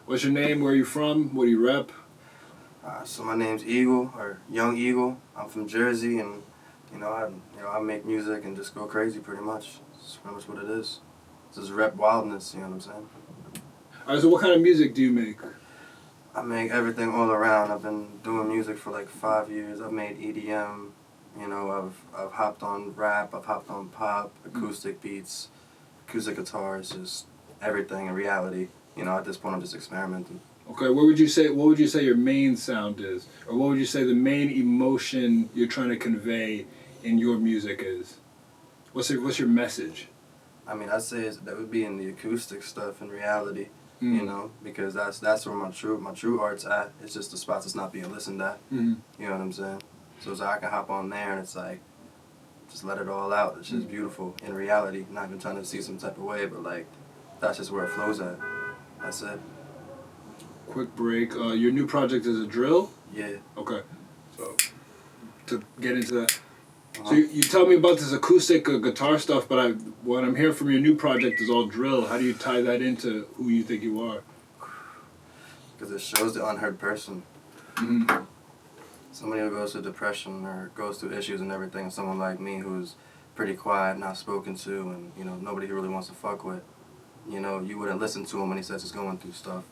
What's your name? Where are you from? What do you rep? So my name's Eagle, or Young Eagle. I'm from Jersey, and I make music and just go crazy pretty much. That's pretty much what it is. It's just rep wildness. You know what I'm saying? All right. So what kind of music do you make? I make everything all around. I've been doing music for like 5 years. I've made EDM. I've hopped on rap. I've hopped on pop, acoustic beats, acoustic guitars, just everything in reality. At this point, I'm just experimenting. Okay. What would you say your main sound is, or what would you say the main emotion you're trying to convey in your music is? What's your message? I mean, I'd say that would be in the acoustic stuff in reality. Because that's where my true art's at. It's just the spots that's not being listened at. Mm-hmm. You know what I'm saying? So it's like I can hop on there and it's like, just let it all out. It's just beautiful in reality. Not even trying to see some type of way, but like, that's just where it flows at. That's it. Quick break. Your new project is a drill? Yeah. Okay. So, to get into that. So you tell me about this acoustic guitar stuff, but what I'm hearing from your new project is all drill. How do you tie that into who you think you are? Because it shows the unheard person. Mm-hmm. Somebody who goes through depression or goes through issues and everything, someone like me who's pretty quiet, not spoken to, and nobody who really wants to fuck with. You wouldn't listen to him when he says he's going through stuff.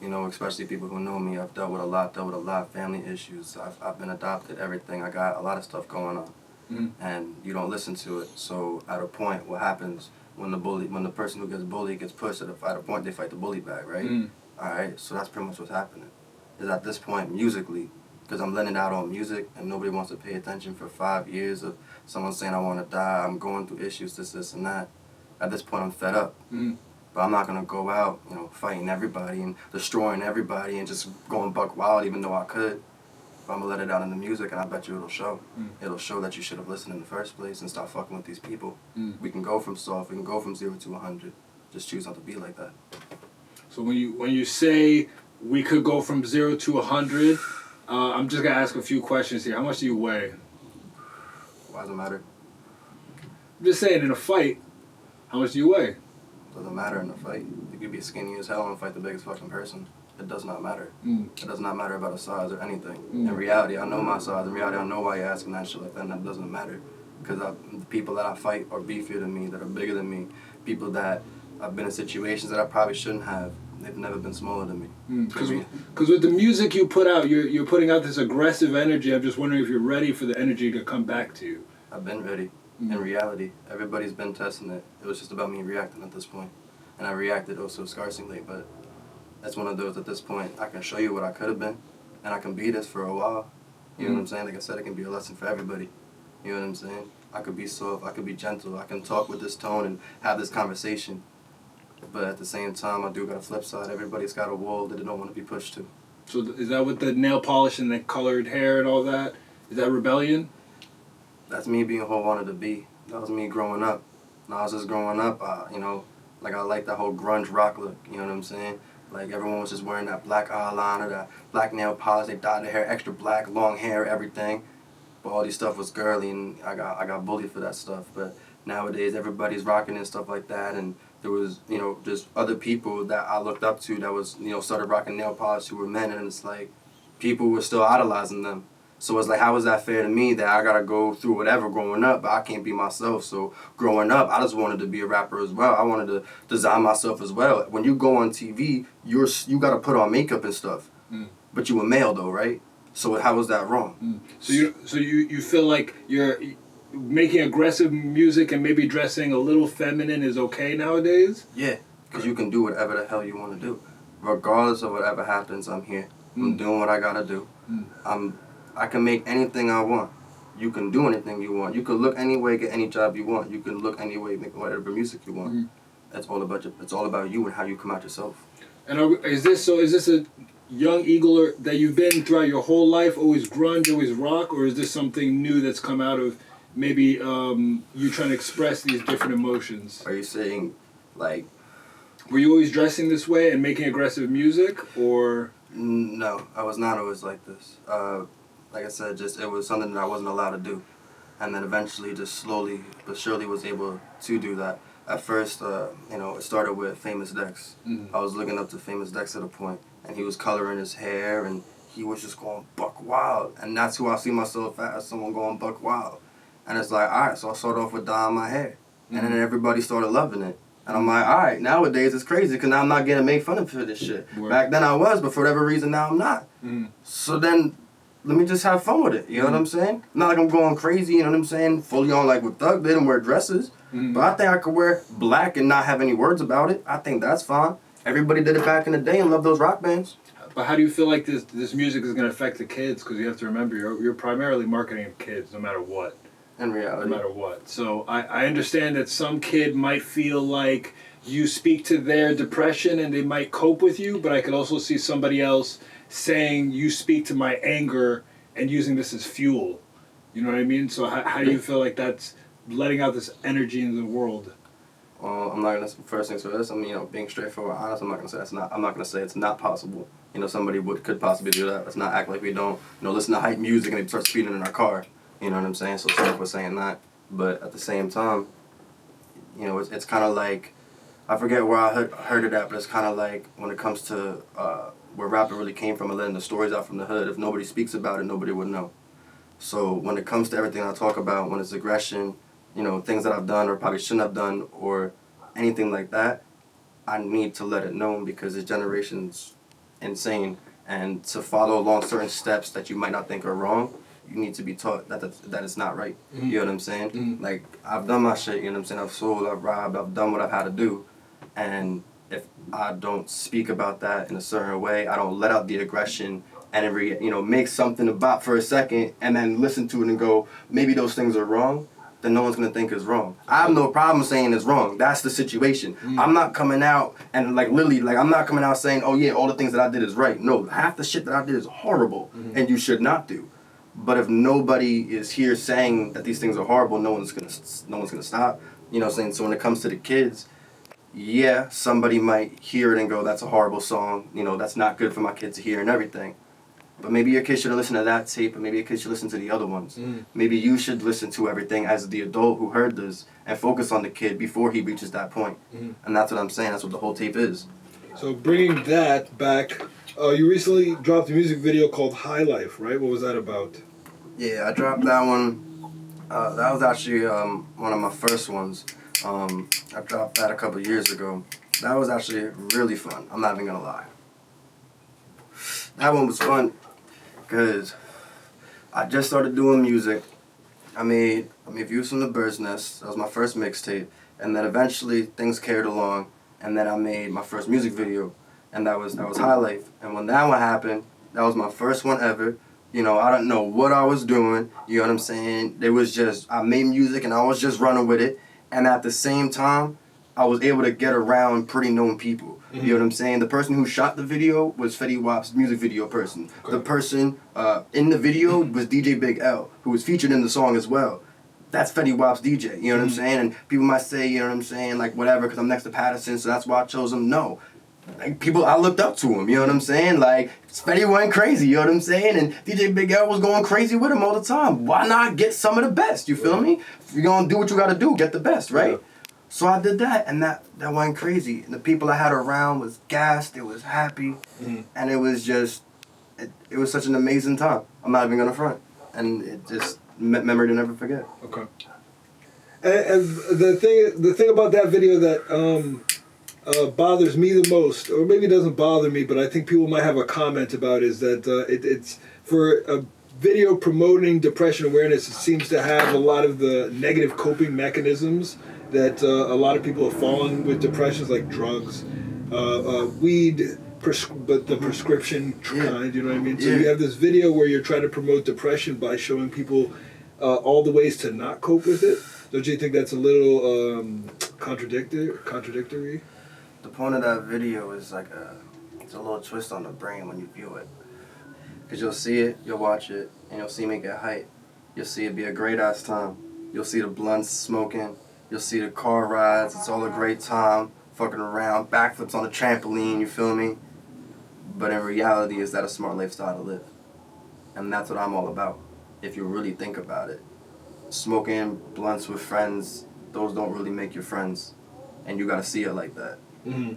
Especially people who know me. I've dealt with a lot, family issues. I've been adopted, everything. I got a lot of stuff going on. And you don't listen to it. So at a point, what happens when the person who gets bullied gets pushed, at a point they fight the bully back, right? All right, so that's pretty much what's happening. Is at this point, musically, because I'm letting it out on music and nobody wants to pay attention for 5 years of someone saying I want to die, I'm going through issues, this, and that. At this point, I'm fed up. But I'm not going to go out, fighting everybody and destroying everybody and just going buck wild even though I could. But I'm going to let it out in the music, and I bet you it'll show. It'll show that you should have listened in the first place and stop fucking with these people. We can go from soft, we can go from 0 to 100. Just choose not to be like that. So when you say we could go from 0 to 100, I'm just going to ask a few questions here. How much do you weigh? Why does it matter? I'm just saying, in a fight, how much do you weigh? Doesn't matter in a fight. You could be skinny as hell and fight the biggest fucking person. It does not matter. It does not matter about a size or anything. In reality, I know my size. In reality, I know why you're asking that shit like that, and that doesn't matter. Because the people that I fight are beefier than me, that are bigger than me, people that I've been in situations that I probably shouldn't have. They've never been smaller than me. Because with the music you put out, you're putting out this aggressive energy. I'm just wondering if you're ready for the energy to come back to you. I've been ready. In reality, everybody's been testing it. It was just about me reacting at this point. And I reacted also scarcely, but that's one of those at this point. I can show you what I could have been, and I can be this for a while. You know what I'm saying? Like I said, it can be a lesson for everybody. You know what I'm saying? I could be soft, I could be gentle, I can talk with this tone and have this conversation. But at the same time, I do got a flip side. Everybody's got a wall that they don't want to be pushed to. So is that with the nail polish and the colored hair and all that? Is that rebellion? That's me being who I wanted to be. That was me growing up. When I was just growing up, I like that whole grunge rock look. You know what I'm saying? Like everyone was just wearing that black eyeliner, that black nail polish. They dyed their hair extra black, long hair, everything. But all this stuff was girly, and I got bullied for that stuff. But nowadays, everybody's rocking and stuff like that. And there was, just other people that I looked up to that was, started rocking nail polish who were men, and it's like people were still idolizing them. So it's like, how is that fair to me that I gotta go through whatever growing up, but I can't be myself? So growing up, I just wanted to be a rapper as well. I wanted to design myself as well. When you go on TV, you gotta put on makeup and stuff, but you a male though, right? So how is that wrong? So you feel like you're making aggressive music and maybe dressing a little feminine is okay nowadays? Yeah, because you can do whatever the hell you want to do, regardless of whatever happens. I'm here. I'm doing what I gotta do. I can make anything I want. You can do anything you want. You can look any way, get any job you want. You can look any way, make whatever music you want. It's all about you and how you come out yourself. And is this a Young Eagle that you've been throughout your whole life, always grunge, always rock, or is this something new that's come out of maybe you trying to express these different emotions? Are you saying, like... Were you always dressing this way and making aggressive music, or...? No, I was not always like this. Like I said, it was something that I wasn't allowed to do. And then eventually, just slowly but surely was able to do that. At first, it started with Famous Dex. Mm-hmm. I was looking up to Famous Dex at a point, and he was coloring his hair, and he was just going buck wild. And that's who I see myself as, someone going buck wild. And it's like, all right, so I started off with dyeing my hair. And then everybody started loving it. And I'm like, all right, nowadays it's crazy because now I'm not getting made fun of for this shit. Word. Back then I was, but for whatever reason now I'm not. So then let me just have fun with it. You know what I'm saying? Not like I'm going crazy, you know what I'm saying? Fully on like with Thug did and wear dresses. But I think I could wear black and not have any words about it. I think that's fine. Everybody did it back in the day and loved those rock bands. But how do you feel like this music is going to affect the kids? Because you have to remember, you're primarily marketing to kids, no matter what. In reality. No matter what. So I understand that some kid might feel like you speak to their depression and they might cope with you, but I could also see somebody else saying you speak to my anger and using this as fuel. You know what I mean? So how do you feel like that's letting out this energy into the world? Well, I'm not gonna first things first. I'm being straightforward, honest. I'm not gonna say that's not. I'm not gonna say it's not possible. Somebody could possibly do that. Let's not act like we don't. Listen to hype music and they start speeding in our car. You know what I'm saying? So sorry for saying that, but at the same time, it's kind of like, I forget where I heard it at, but it's kind of like when it comes to where rapper really came from and letting the stories out from the hood. If nobody speaks about it, nobody would know. So when it comes to everything I talk about, when it's aggression, things that I've done or probably shouldn't have done or anything like that, I need to let it known because this generation's insane. And to follow along certain steps that you might not think are wrong, you need to be taught that it's not right. You know what I'm saying? Like, I've done my shit, you know what I'm saying? I've sold, I've robbed, I've done what I've had to do. And if I don't speak about that in a certain way, I don't let out the aggression and make something about for a second and then listen to it and go, maybe those things are wrong, then no one's gonna think it's wrong. I have no problem saying it's wrong. That's the situation. I'm not coming out and I'm not coming out saying, oh yeah, all the things that I did is right. No, half the shit that I did is horrible and you should not do. But if nobody is here saying that these things are horrible, no one's gonna stop. You know what I'm saying? So when it comes to the kids, yeah, somebody might hear it and go, that's a horrible song. That's not good for my kid to hear and everything. But maybe your kid should listen to that tape, and maybe your kid should listen to the other ones. Maybe you should listen to everything as the adult who heard this and focus on the kid before he reaches that point. And that's what I'm saying. That's what the whole tape is. So bringing that back, you recently dropped a music video called High Life, right? What was that about? Yeah, I dropped that one. That was actually one of my first ones. I dropped that a couple years ago. That was actually really fun. I'm not even gonna lie. That one was fun because I just started doing music. I made Views from the Bird's Nest. That was my first mixtape. And then eventually things carried along. And then I made my first music video. And that was High Life. And when that one happened, that was my first one ever. I don't know what I was doing. You know what I'm saying? It was just, I made music and I was just running with it. And at the same time, I was able to get around pretty known people. You know what I'm saying? The person who shot the video was Fetty Wap's music video person. Okay. The person in the video was DJ Big L, who was featured in the song as well. That's Fetty Wap's DJ, you know what I'm saying? And people might say, you know what I'm saying, like whatever, because I'm next to Patterson, so that's why I chose him. No. Like, I looked up to him, you know what I'm saying? Like, Fetty went crazy, you know what I'm saying? And DJ Big L was going crazy with him all the time. Why not get some of the best, you feel me? If you're going to do what you got to do, get the best, right? Yeah. So I did that, and that went crazy. And the people I had around was gassed, it was happy, and it was just, it was such an amazing time. I'm not even going to front. And it just, memory to never forget. Okay. And the thing about that video that bothers me the most, or maybe it doesn't bother me, but I think people might have a comment about, is that it's for a video promoting depression awareness. It seems to have a lot of the negative coping mechanisms that a lot of people have fallen with depressions, like drugs, weed, but the prescription kind, you know what I mean? So you have this video where you're trying to promote depression by showing people all the ways to not cope with it. Don't you think that's a little contradictory? The point of that video is like it's a little twist on the brain when you view it. Because you'll see it, you'll watch it, and you'll see me get hyped. You'll see it be a great ass time. You'll see the blunts smoking. You'll see the car rides. It's all a great time. Fucking around, backflips on the trampoline, you feel me? But in reality, is that a smart lifestyle to live? And that's what I'm all about, if you really think about it. Smoking blunts with friends, those don't really make you friends. and you gotta see it like that. Mm-hmm.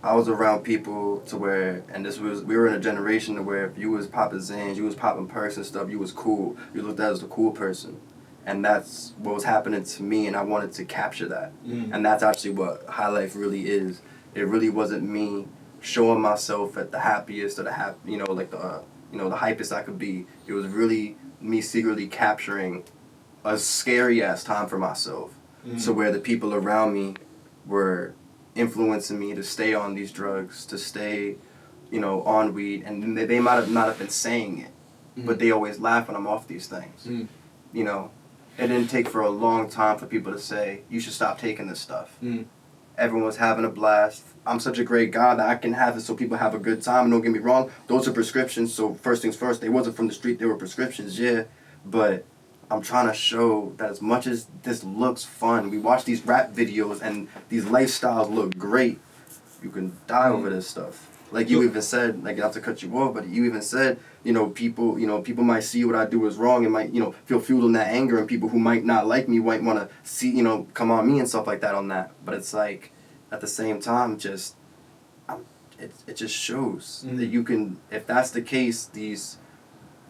I was around people to where, and we were in a generation to where if you was popping Zans, you was popping perks and stuff, you was cool. You looked at as the cool person. And that's what was happening to me, and I wanted to capture that. Mm-hmm. And that's actually what high life really is. It really wasn't me showing myself at the happiest or the the hypest I could be. It was really me secretly capturing a scary ass time for myself. Mm-hmm. So where the people around me were influencing me to stay on these drugs, to stay, on weed, and they might not have been saying it, Mm-hmm. but they always laugh when I'm off these things. Mm-hmm. It didn't take for a long time for people to say, you should stop taking this stuff. Mm-hmm. Everyone was having a blast. I'm such a great guy that I can have it so people have a good time. And don't get me wrong, those are prescriptions. So first things first, they wasn't from the street, they were prescriptions, yeah. But I'm trying to show that as much as this looks fun, we watch these rap videos and these lifestyles look great, you can die over this stuff. Like you even said, like not to cut you off, but you even said, people might see what I do is wrong and might, feel fueled in that anger, and people who might not like me might want to see, come on me and stuff like that on that. But it's like, at the same time, it just shows that you can, if that's the case, these,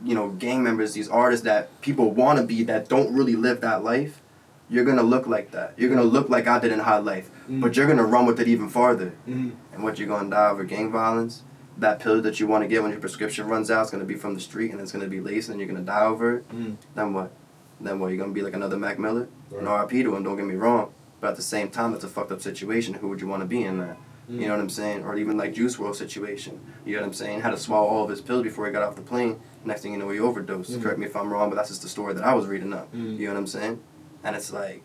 gang members, these artists that people want to be that don't really live that life, you're going to look like that. You're going to look like I did in high life, but you're going to run with it even farther. And what you're going to die over gang violence, that pill that you want to get when your prescription runs out is going to be from the street, and it's going to be laced, and you're going to die over it. Then what? You're going to be like another Mac Miller? Right. And RIP to him, don't get me wrong. But at the same time, it's a fucked up situation. Who would you want to be in that? You know what I'm saying? Or even like Juice WRLD situation. You know what I'm saying? Had to swallow all of his pills before he got off the plane. Next thing you know, he overdosed. Correct me if I'm wrong, but that's just the story that I was reading up. You know what I'm saying? And it's like,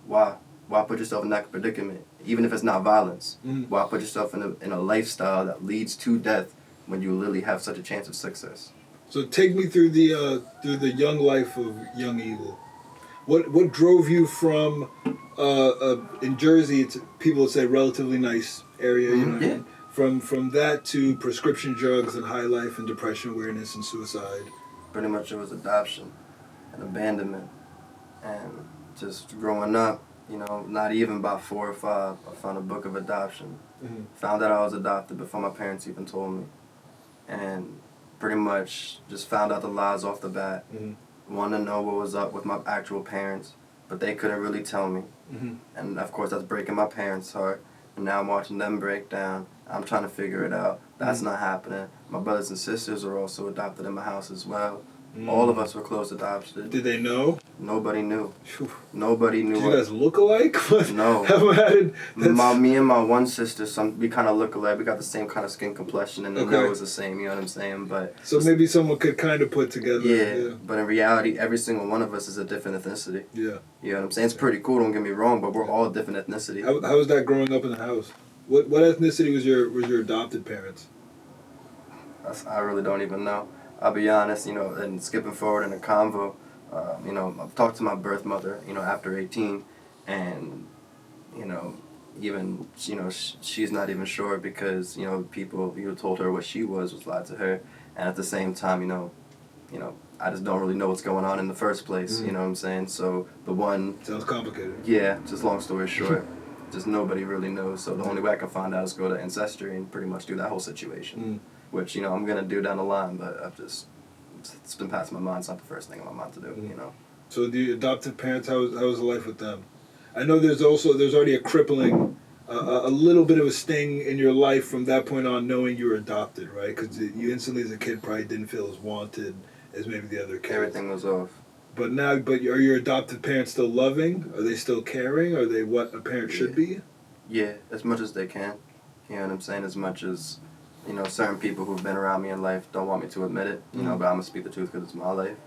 why? Why put yourself in that predicament? Even if it's not violence. Why put yourself in a lifestyle that leads to death when you literally have such a chance of success? So take me through the young life of Young Eagle. What drove you from in Jersey? To, people would say relatively nice area, you know what I mean? From that to prescription drugs and high life and depression awareness and suicide. Pretty much it was adoption and abandonment, and just growing up, not even by 4 or 5, I found a book of adoption. Found out I was adopted before my parents even told me, and pretty much just found out the lies off the bat. Wanted to know what was up with my actual parents, but they couldn't really tell me. And of course that's breaking my parents' heart, and now I'm watching them break down. I'm trying to figure it out. That's not happening. My brothers and sisters are also adopted in my house as well. All of us were close adopted. Did they know? Nobody knew. Nobody knew. Did you guys look alike? No. Me and my one sister, we kind of look alike. We got the same kind of skin complexion, and the nose the same. You know what I'm saying? But so maybe someone could kind of put together. Yeah. But in reality, every single one of us is a different ethnicity. Yeah. You know what I'm saying? It's pretty cool. Don't get me wrong, but we're all different ethnicity. How was that growing up in the house? What ethnicity was your adopted parents? I really don't even know. I'll be honest, and skipping forward in the convo, I've talked to my birth mother, after 18, and, even, she's not even sure because, people, told her what she was lied to her, and at the same time, I just don't really know what's going on in the first place, you know what I'm saying? So the one... Sounds complicated. Yeah, just long story short, just nobody really knows, so the only way I can find out is go to Ancestry and pretty much do that whole situation. Which, I'm going to do down the line, but it's been past my mind. It's not the first thing in my mind to do, So the adoptive parents, how was the life with them? I know there's already a crippling, a little bit of a sting in your life from that point on knowing you were adopted, right? Because you instantly as a kid probably didn't feel as wanted as maybe the other kids. Everything was off. But are your adoptive parents still loving? Are they still caring? Are they what a parent should be? Yeah, as much as they can. You know what I'm saying? As much as... certain people who've been around me in life don't want me to admit it, but I'm going to speak the truth because it's my life.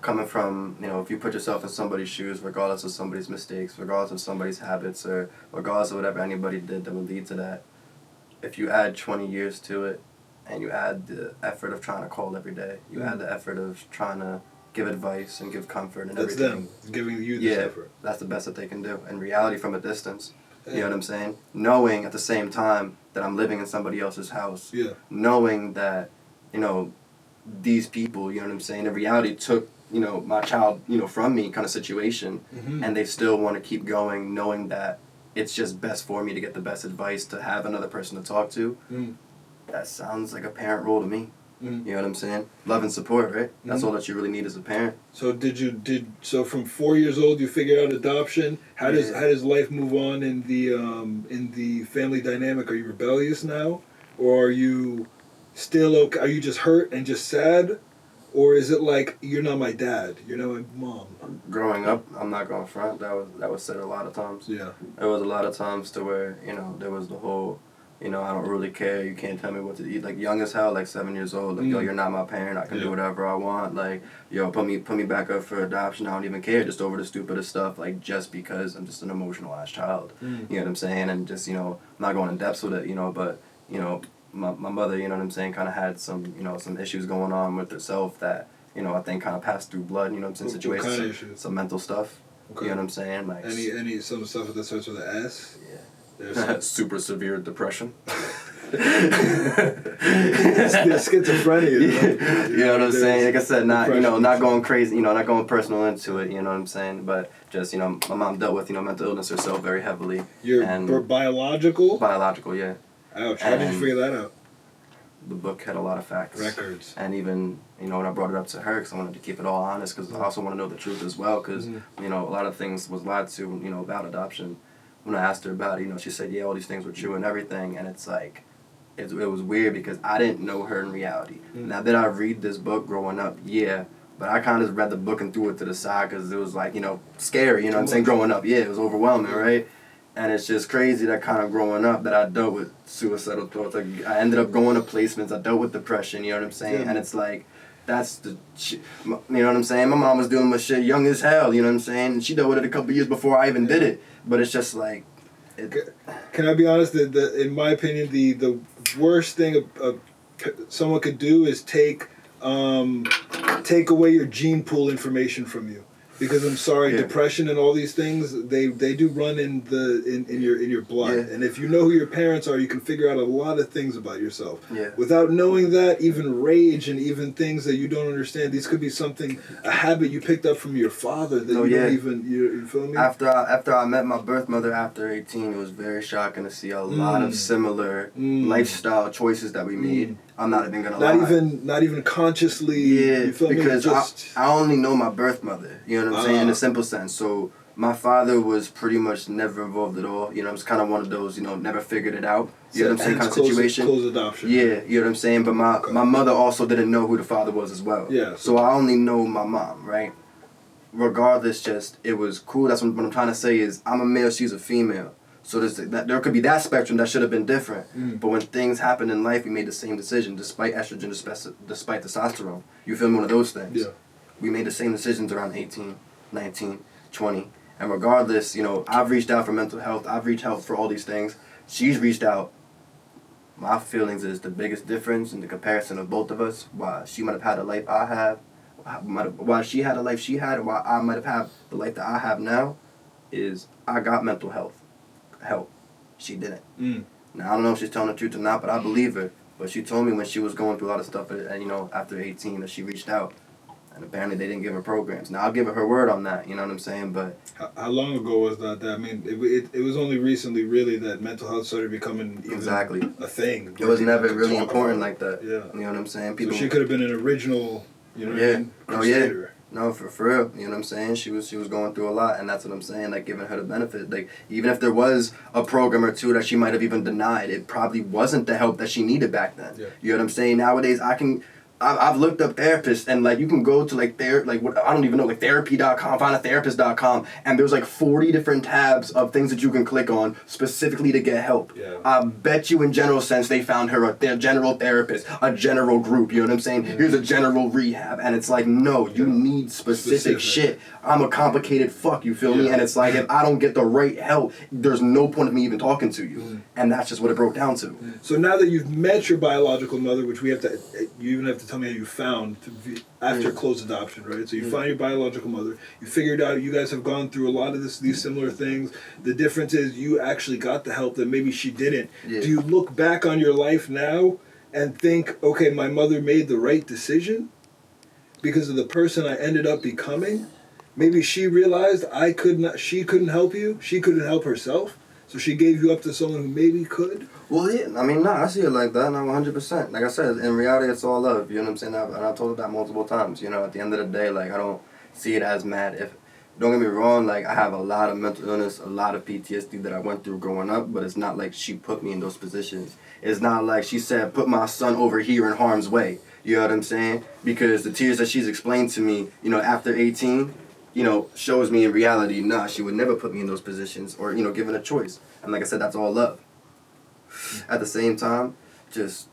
Coming from, if you put yourself in somebody's shoes, regardless of somebody's mistakes, regardless of somebody's habits, or regardless of whatever anybody did that would lead to that, if you add 20 years to it, and you add the effort of trying to call every day, you add the effort of trying to give advice and give comfort and everything. That's them giving you this effort. That's the best that they can do. In reality, from a distance. You know what I'm saying? Knowing at the same time that I'm living in somebody else's house. Yeah. Knowing that, these people, you know what I'm saying, in reality took, my child, from me kind of situation, and they still want to keep going, knowing that it's just best for me to get the best advice, to have another person to talk to. That sounds like a parent role to me. You know what I'm saying? Love and support, right? That's all that you really need as a parent. So so from 4 years old you figured out adoption? How does life move on in the family dynamic? Are you rebellious now, or are you still okay? Are you just hurt and just sad, or is it like you're not my dad, you're not my mom? Growing up, I'm not going front. That was said a lot of times. Yeah. There was a lot of times to where there was the whole. I don't really care. You can't tell me what to eat. Like young as hell, like 7 years old. Like yo, you're not my parent. I can do whatever I want. Like yo, put me back up for adoption. I don't even care. Just over the stupidest stuff. Like just because I'm just an emotional ass child. You know what I'm saying? And just I'm not going in depths with it. But my mother. You know what I'm saying? Kind of had some some issues going on with herself that I think kind of passed through blood. You know what I'm saying? Situations. What kind of issues? Some mental stuff. Okay. You know what I'm saying? Like any some stuff that starts with an S. Yeah. Super severe depression. Schizophrenia. You know what I'm saying? Like I said, not going crazy. Not going personal into it. You know what I'm saying? But just my mom dealt with mental illness herself very heavily. Biological. Biological, yeah. Ouch! How did you figure that out? The book had a lot of facts. Records. And even when I brought it up to her, because I wanted to keep it all honest, because I also want to know the truth as well, because a lot of things was lied to about adoption. When I asked her about it, she said, yeah, all these things were true and everything. And it's like, it was weird because I didn't know her in reality. Now, did I read this book growing up? Yeah. But I kind of just read the book and threw it to the side because it was like, scary, what I'm saying, growing up. Yeah, it was overwhelming, right? And it's just crazy that kind of growing up that I dealt with suicidal thoughts. Like, I ended up going to placements. I dealt with depression, you know what I'm saying? Yeah. And it's like, that's the shit. You know what I'm saying? My mom was dealing with shit young as hell, you know what I'm saying? She dealt with it a couple years before I even did it. But it's just like... Can I be honest? In my opinion, the worst thing someone could do is take away your gene pool information from you. Because I'm sorry, depression and all these things, they do run in your blood. Yeah. And if you know who your parents are, you can figure out a lot of things about yourself. Yeah. Without knowing that, even rage and even things that you don't understand, these could be a habit you picked up from your father that don't even, you feel me? After I met my birth mother after 18, it was very shocking to see a lot of similar lifestyle choices that we made. I'm not even gonna lie. Not even consciously. Yeah, you feel because me? I only know my birth mother. You know what I'm saying? In a simple sense. So my father was pretty much never involved at all. It's kind of one of those never figured it out. You know what I'm saying? Kind of situation. Close adoption. Yeah, you know what I'm saying. But my mother also didn't know who the father was as well. Yeah. So I only know my mom, right? Regardless, it was cool. That's what I'm trying to say is I'm a male, she's a female. So there could be that spectrum that should have been different. But when things happen in life, we made the same decision, despite estrogen, despite testosterone. You feel me? One of those things. Yeah. We made the same decisions around 18, 19, 20. And regardless, I've reached out for mental health. I've reached out for all these things. She's reached out. My feelings is the biggest difference in the comparison of both of us. Why she might have had a life I have. Why she had a life she had and why I might have had the life that I have now is I got mental health. Help. She didn't. Now, I don't know if she's telling the truth or not, but I believe her. But she told me when she was going through a lot of stuff, and after 18, that she reached out. And apparently they didn't give her programs. Now, I'll give her word on that, you know what I'm saying? But how long ago was that? I mean, it was only recently, really, that mental health started becoming a thing. It was never really important like that. Yeah. You know what I'm saying? So she could have been an original, crusader. No, for real. You know what I'm saying? She was going through a lot, and that's what I'm saying, like, giving her the benefit. Like, even if there was a program or two that she might have even denied, it probably wasn't the help that she needed back then. Yeah. You know what I'm saying? Nowadays, I've looked up therapists, and you can go to I don't even know, therapy.com, find a therapist.com, and there's 40 different tabs of things that you can click on specifically to get help. Yeah. I bet you in general sense they found her a general therapist, a general group, you know what I'm saying? Yeah. Here's a general rehab, and it's no, you need specific shit. I'm a complicated fuck, you feel me? And it's if I don't get the right help, there's no point of me even talking to you. And that's just what it broke down to. So now that you've met your biological mother, which you even have to tell me how you found after close adoption, right? So you find your biological mother, you figured out you guys have gone through a lot of these similar things. The difference is you actually got the help that maybe she didn't. Yeah. Do you look back on your life now and think, okay, my mother made the right decision? because of the person I ended up becoming, maybe she realized she couldn't help you, she couldn't help herself, so she gave you up to someone who maybe could? Well, yeah, I mean, I see it like that, and I'm 100%. Like I said, in reality, it's all love, you know what I'm saying? And I've told her that multiple times, you know, at the end of the day, like, I don't see it as mad. Don't get me wrong, like, I have a lot of mental illness, a lot of PTSD that I went through growing up, but it's not like she put me in those positions. It's not like she said, put my son over here in harm's way, you know what I'm saying? Because the tears that she's explained to me, you know, after 18, you know, shows me in reality, nah, she would never put me in those positions or, you know, given a choice. And like I said, that's all love. At the same time, just,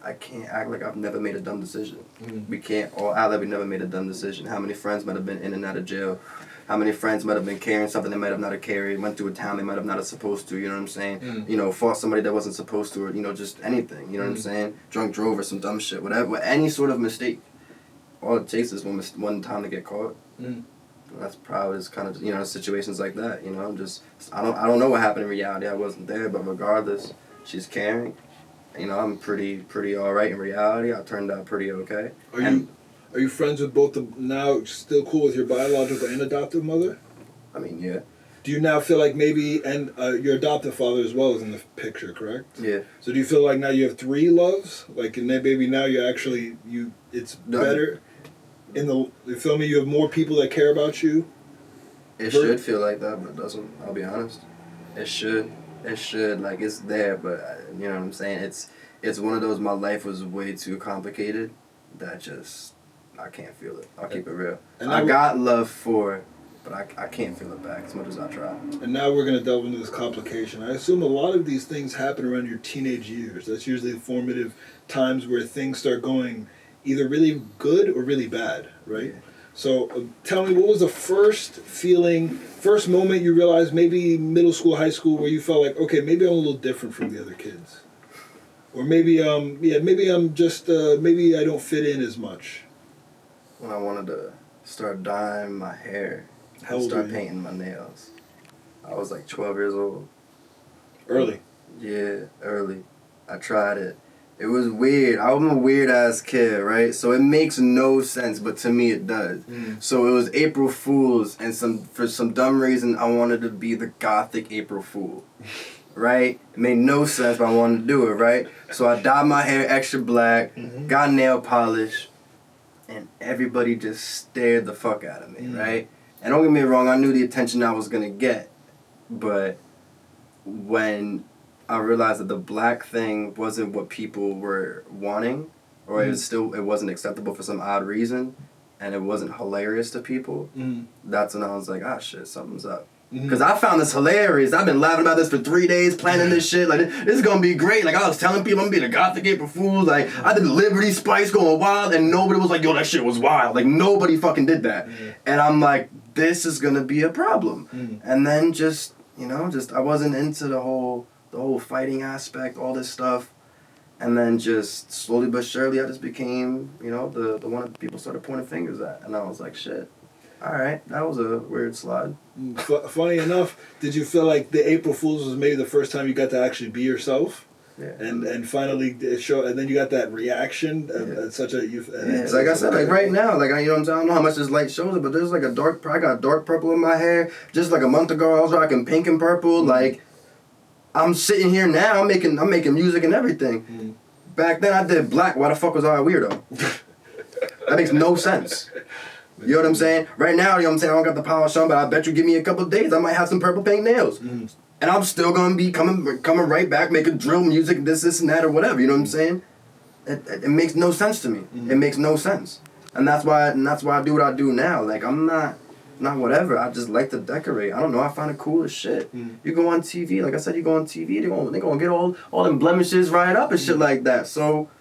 I can't act like I've never made a dumb decision. We can't all act like we never made a dumb decision. How many friends might have been in and out of jail? How many friends might have been carrying something they might have not have carried, went to a town they might have not have supposed to, you know what I'm saying? You know, fought somebody that wasn't supposed to, or, you know, just anything, you know what I'm saying? Drunk drove or some dumb shit, whatever, any sort of mistake. All it takes is one time to get caught. That's probably just kind of, you know, situations like that, you know, just, I don't know what happened in reality, I wasn't there, but regardless, she's caring. You know, I'm pretty alright in reality. I turned out pretty okay. Are you friends with both now still cool with your biological and adoptive mother? I mean, yeah. Do you now feel like maybe, and your adoptive father as well is in the picture, correct? Yeah. So do you feel like now you have 3 loves? Like, and then maybe now it's better? You feel me? You have more people that care about you? It should feel like that, but it doesn't. I'll be honest. It should. Like, it's there, but, you know what I'm saying? It's one of those, my life was way too complicated that just, I can't feel it. I'll keep it real. And I got love for it, but I can't feel it back as much as I try. And now we're going to delve into this complication. I assume a lot of these things happen around your teenage years. That's usually the formative times where things start going either really good or really bad, right? Yeah. So tell me, what was the first moment you realized, maybe middle school, high school, where you felt like, okay, maybe I'm a little different from the other kids? Or maybe, maybe I'm just, maybe I don't fit in as much. When I wanted to start dyeing my hair and start painting my nails. I was like 12 years old. Early? Yeah, early. I tried it. It was weird. I'm a weird-ass kid, right? So it makes no sense, but to me it does. So it was April Fool's, and for some dumb reason, I wanted to be the gothic April Fool, right? It made no sense, but I wanted to do it, right? So I dyed my hair extra black, got nail polish, and everybody just stared the fuck out of me, right? And don't get me wrong, I knew the attention I was going to get, but when I realized that the black thing wasn't what people were wanting, or it wasn't acceptable for some odd reason, and it wasn't hilarious to people, that's when I was like, ah, shit, something's up. Because I found this hilarious. I've been laughing about this for 3 days, planning this shit. Like, this is going to be great. Like, I was telling people I'm going to be the gothic April Fool. Like, I did Liberty Spice going wild, and nobody was like, yo, that shit was wild. Like, nobody fucking did that. And I'm like, this is going to be a problem. And then just, you know, I wasn't into the whole fighting aspect, all this stuff. And then just slowly but surely, I just became, you know, the one that people started pointing fingers at. And I was like, shit, all right, that was a weird slide. Funny enough, did you feel like the April Fool's was maybe the first time you got to actually be yourself? Yeah. And finally show, and then you got that reaction at such a... It's like I said, like right now, like, you know what I'm saying? I don't know how much this light shows it, but there's like I got dark purple in my hair. Just like a month ago, I was rocking pink and purple. Like, I'm sitting here now, I'm making music and everything. Back then I did black. Why the fuck was I a weirdo? That makes no sense. You know what I'm saying? Right now, you know what I'm saying, I don't got the polish on, but I bet you give me a couple of days, I might have some purple paint nails. And I'm still gonna be coming right back, making drill music, this and that, or whatever, you know what I'm saying? It makes no sense to me. It makes no sense. And that's why I do what I do now. Like, I'm not whatever. I just like to decorate. I don't know, I find it cool as shit. You go on TV, like I said, you go on TV, they gonna get all them blemishes right up and shit like that. So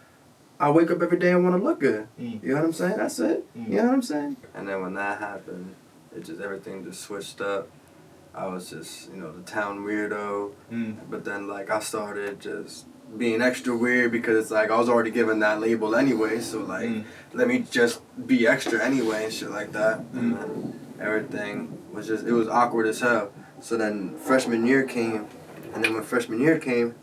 I wake up every day and want to look good. You know what I'm saying? That's it. You know what I'm saying? And then when that happened, everything just switched up. I was just, you know, the town weirdo. But then, like, I started just being extra weird because, like, I was already given that label anyway. So, like, let me just be extra anyway and shit like that. And then everything was it was awkward as hell. So then freshman year came. And then when freshman year came,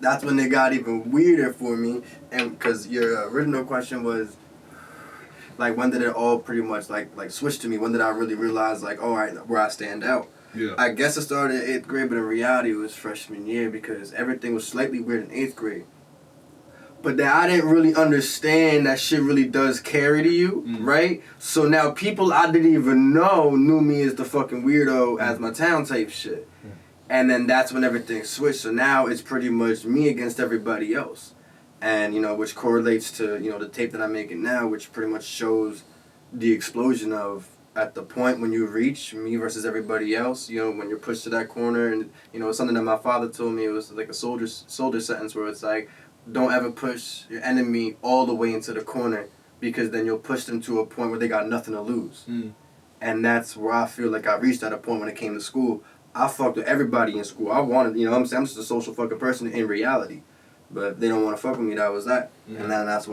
that's when it got even weirder for me. And because your original question was, like, when did it all pretty much, like switch to me? When did I really realize, like, all right, where I stand out? Yeah. I guess it started in 8th grade, but in reality it was freshman year because everything was slightly weird in 8th grade. But then I didn't really understand that shit really does carry to you, right? So now people I didn't even know knew me as the fucking weirdo as my town type shit. And then that's when everything switched. So now it's pretty much me against everybody else. And, which correlates to, the tape that I'm making now, which pretty much shows the explosion of at the point when you reach me versus everybody else, when you're pushed to that corner. And, it's something that my father told me. It was like a soldier sentence where it's like, don't ever push your enemy all the way into the corner because then you'll push them to a point where they got nothing to lose. And that's where I feel like I reached at a point when it came to school. I fucked with everybody in school. I wanted, I'm just a social fucking person in reality. But if they don't want to fuck with me, that was that. And then that's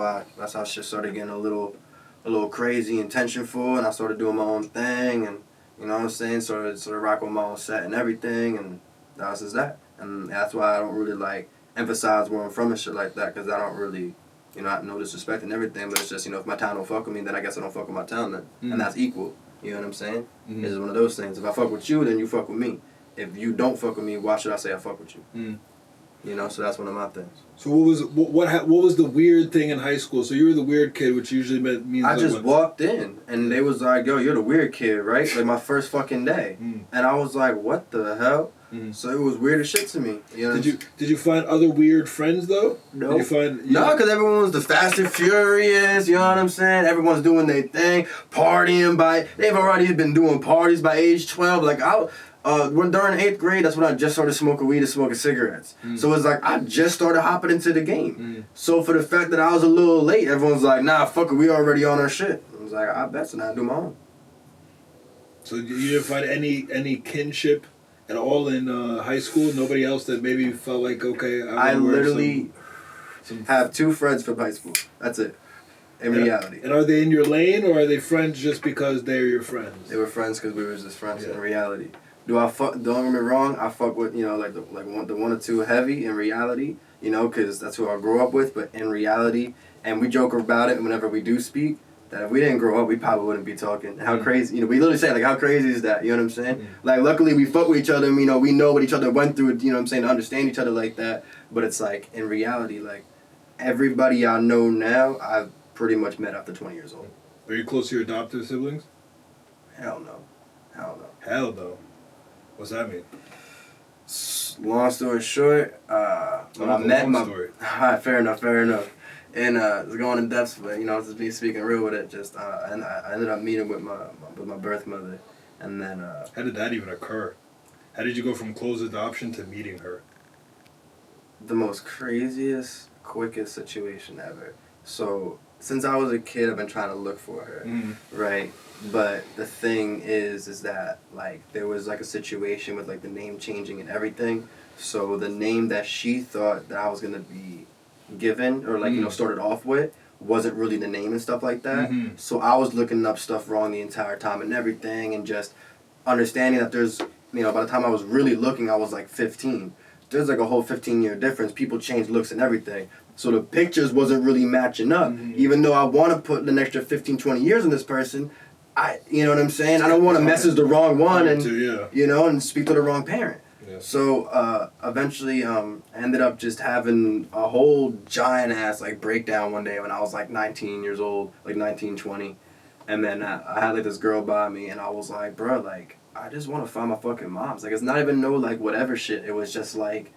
how shit started getting a little crazy and tensionful, and I started doing my own thing, and, sort of rock with my own set and everything, and that's just that. And that's why I don't really, like, emphasize where I'm from and shit like that, because I don't really, no disrespect and everything, but it's just, if my town don't fuck with me, then I guess I don't fuck with my town then. And that's equal. You know what I'm saying? It's one of those things. If I fuck with you, then you fuck with me. If you don't fuck with me, why should I say I fuck with you? So that's one of my things. So what was the weird thing in high school? So you were the weird kid, which usually means I just walked in, and they was like, yo, you're the weird kid, right? Like, my first fucking day. And I was like, what the hell? So it was weird as shit to me. Did you find other weird friends, though? No. Did you find... No, because everyone was the Fast and Furious, you know what I'm saying? Everyone's doing their thing, partying they've already been doing parties by age 12. Like, during 8th grade, that's when I just started smoking weed and smoking cigarettes. So it's like, I just started hopping into the game. So for the fact that I was a little late, everyone's like, nah, fuck it, we already on our shit. I was like, I bet, so now I do my own. So you didn't find any kinship at all in high school? Nobody else that maybe felt like, okay, I literally have 2 friends from high school. That's it. In reality. And are they in your lane, or are they friends just because they're your friends? They were friends because we were just friends in reality. Don't get me wrong, I fuck with, like the one or two heavy in reality, because that's who I grew up with, but in reality, and we joke about it whenever we do speak, that if we didn't grow up, we probably wouldn't be talking. How crazy, we literally say, like, how crazy is that, you know what I'm saying? Like, luckily we fuck with each other, and, we know what each other went through, you know what I'm saying, to understand each other like that, but it's like, in reality, like, everybody I know now, I've pretty much met after 20 years old. Are you close to your adoptive siblings? Hell no. Hell no. What's that mean? Long story short, when I met my... Alright, fair enough. And it's going in depth, but, just me speaking real with it, just, and I ended up meeting with my birth mother, and then... How did that even occur? How did you go from closed adoption to meeting her? The most craziest, quickest situation ever. So, since I was a kid, I've been trying to look for her, right? But the thing is that, like, there was, like, a situation with, like, the name changing and everything. So the name that she thought that I was going to be given, or, like, started off with, wasn't really the name and stuff like that. So I was looking up stuff wrong the entire time and everything, and just understanding that there's, by the time I was really looking, I was, like, 15. There's, like, a whole 15-year difference. People change looks and everything. So the pictures wasn't really matching up. Even though I want to put an extra 15, 20 years on this person, you know what I'm saying? I don't want to message the wrong one and, and speak to the wrong parent. Yeah. So eventually ended up just having a whole giant-ass, like, breakdown one day when I was, like, 19 years old, like 19, 20. And then I had, like, this girl by me, and I was like, bro, like, I just want to find my fucking moms. Like, it's not even no, like, whatever shit. It was just, like,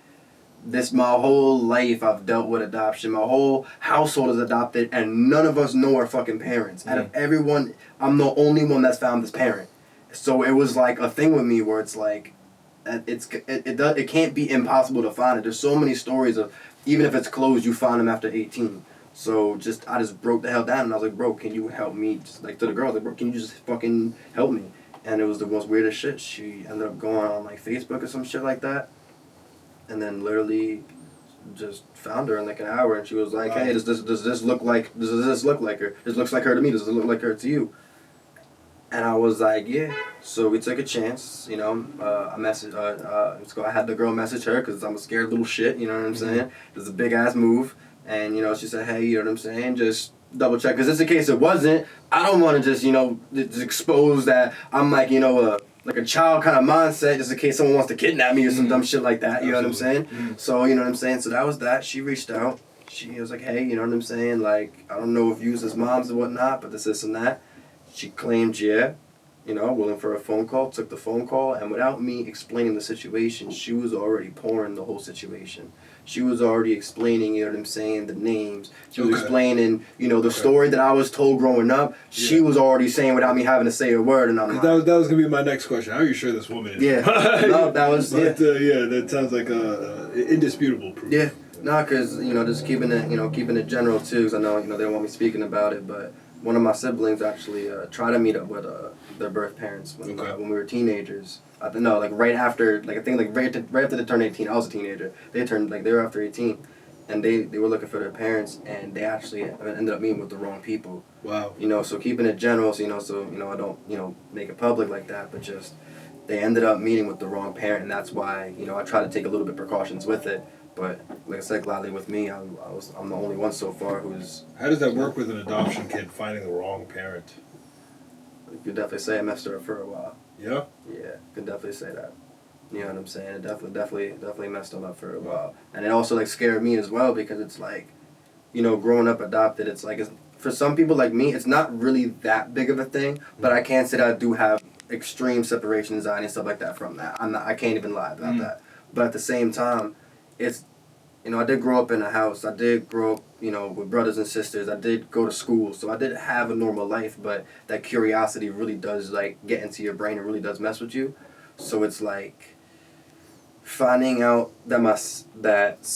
my whole life I've dealt with adoption. My whole household is adopted, and none of us know our fucking parents. Out of everyone, I'm the only one that's found this parent. So it was like a thing with me where it's like, it can't be impossible to find it. There's so many stories of, even if it's closed, you find them after 18. So I just broke the hell down, and I was like, bro, can you help me? Just like to the girl, I was like, bro, can you just fucking help me? And it was the most weirdest shit. She ended up going on, like, Facebook or some shit like that. And then literally just found her in like an hour, and she was like, "Hey, does this look like her? This looks like her to me. Does it look like her to you?" And I was like, "Yeah." So we took a chance, you know. I had the girl message her because I'm a scared little shit. You know what I'm saying? It was a big ass move, and you know she said, "Hey, you know what I'm saying? Just double check because just in case it wasn't, I don't want to just just expose that I'm like like a child kind of mindset just in case someone wants to kidnap me or some dumb shit like that. You know what I'm saying? So you know what I'm saying. So that was that. She reached out. She was like, "Hey, you know what I'm saying? Like I don't know if you as moms or whatnot, but this and that." She claimed, yeah. Willing for a phone call, took the phone call, and without me explaining the situation, she was already pouring the whole situation. She was already explaining, you know what I'm saying, the names. She was explaining, the story that I was told growing up. She was already saying without me having to say a word, and I'm like... That was going to be my next question. How are you sure this woman is... Yeah. No, that was... But, that sounds like indisputable proof. Yeah. No, because, just keeping it general, too, because I know, they don't want me speaking about it, but one of my siblings actually tried to meet up with their birth parents when we were teenagers. Right after they turned 18. I was a teenager. They were after 18, and they were looking for their parents, and they actually ended up meeting with the wrong people. Wow. So keeping it general, so I don't make it public like that, but just they ended up meeting with the wrong parent, and that's why I try to take a little bit precautions with it. But like I said, gladly with me, I'm the only one so far who's... How does that work with an adoption kid finding the wrong parent? You could definitely say I messed her up for a while. Yeah? Yeah, could definitely say that. You know what I'm saying? It definitely messed them up for a while. And it also scared me as well because it's growing up adopted, it's for some people like me, it's not really that big of a thing, but I can say that I do have extreme separation anxiety and stuff like that from that. I can't even lie about that. But at the same time, it's, I did grow up in a house. I did grow up, with brothers and sisters. I did go to school. So I did have a normal life, but that curiosity really does, get into your brain and really does mess with you. So it's finding out that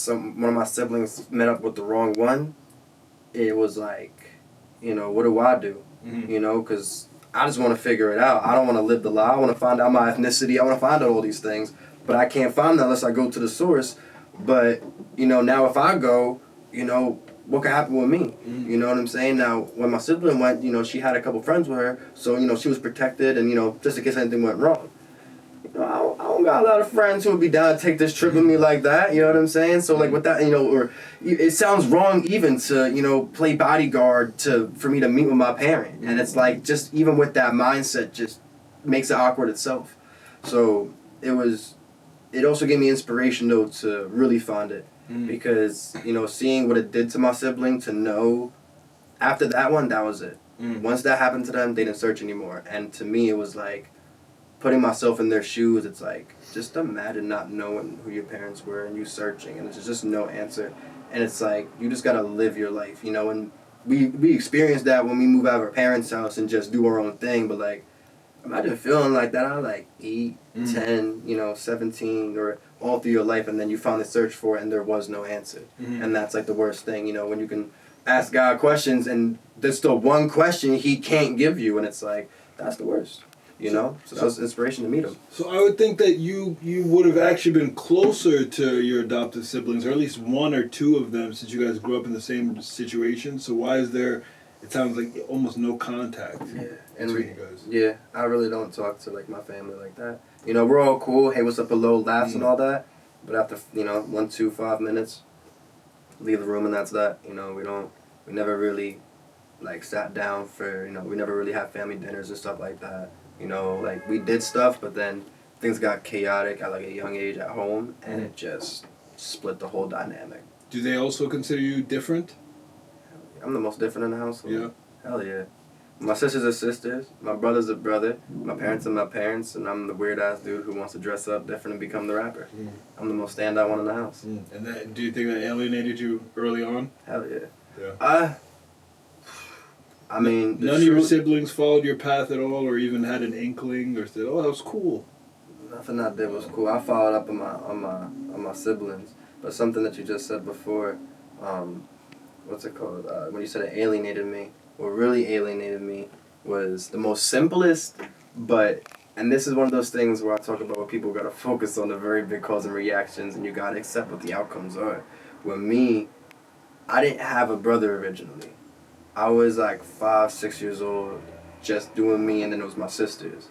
one of my siblings met up with the wrong one. It was what do I do? Because I just want to figure it out. I don't want to live the lie. I want to find out my ethnicity. I want to find out all these things. But I can't find that unless I go to the source. But, now if I go, what could happen with me? You know what I'm saying? Now, when my sibling went, she had a couple friends with her. So, she was protected and, just in case anything went wrong. I don't got a lot of friends who would be down to take this trip with me like that. You know what I'm saying? So, with that, or it sounds wrong even to, play bodyguard for me to meet with my parent. And it's just even with that mindset just makes it awkward itself. So, it also gave me inspiration, though, to really find it. Because, seeing what it did to my sibling, to know, after that one, that was it. Once that happened to them, they didn't search anymore. And to me, it was putting myself in their shoes, it's just imagine not knowing who your parents were and you searching, and it's just no answer. And it's you just gotta live your life, and we experienced that when we move out of our parents' house and just do our own thing, but imagine feeling like that at 8, 10, 17, or all through your life, and then you finally search for it and there was no answer. And that's the worst thing, when you can ask God questions and there's still one question he can't give you, and it's that's the worst. So that was inspiration to meet him. So I would think that you would have actually been closer to your adopted siblings, or at least one or two of them, since you guys grew up in the same situation. So why is there, it sounds like almost no contact between you guys? Yeah, I really don't talk to my family like that. We're all cool. Hey, what's up? Hello, laughs and all that. But after 1, 2, 5 minutes, leave the room and that's that. We never really sat down for we never really had family dinners and stuff like that. We did stuff, but then things got chaotic at a young age at home, and it just split the whole dynamic. Do they also consider you different? I'm the most different in the household. Yeah. Hell yeah. My sisters are sisters. My brother's a brother. My parents are my parents, and I'm the weird ass dude who wants to dress up different and become the rapper. I'm the most standout one in the house. And do you think that alienated you early on? Hell yeah. Yeah. I mean, none of your siblings followed your path at all, or even had an inkling, or said, "Oh, that was cool." Nothing I did was cool. I followed up on my siblings, but something that you just said before, what's it called? When you said it alienated me, what really alienated me was the most simplest, and this is one of those things where I talk about where people gotta focus on the very big cause and reactions, and you gotta accept what the outcomes are. With me, I didn't have a brother originally. I was 5, 6 years old, just doing me, and then it was my sisters.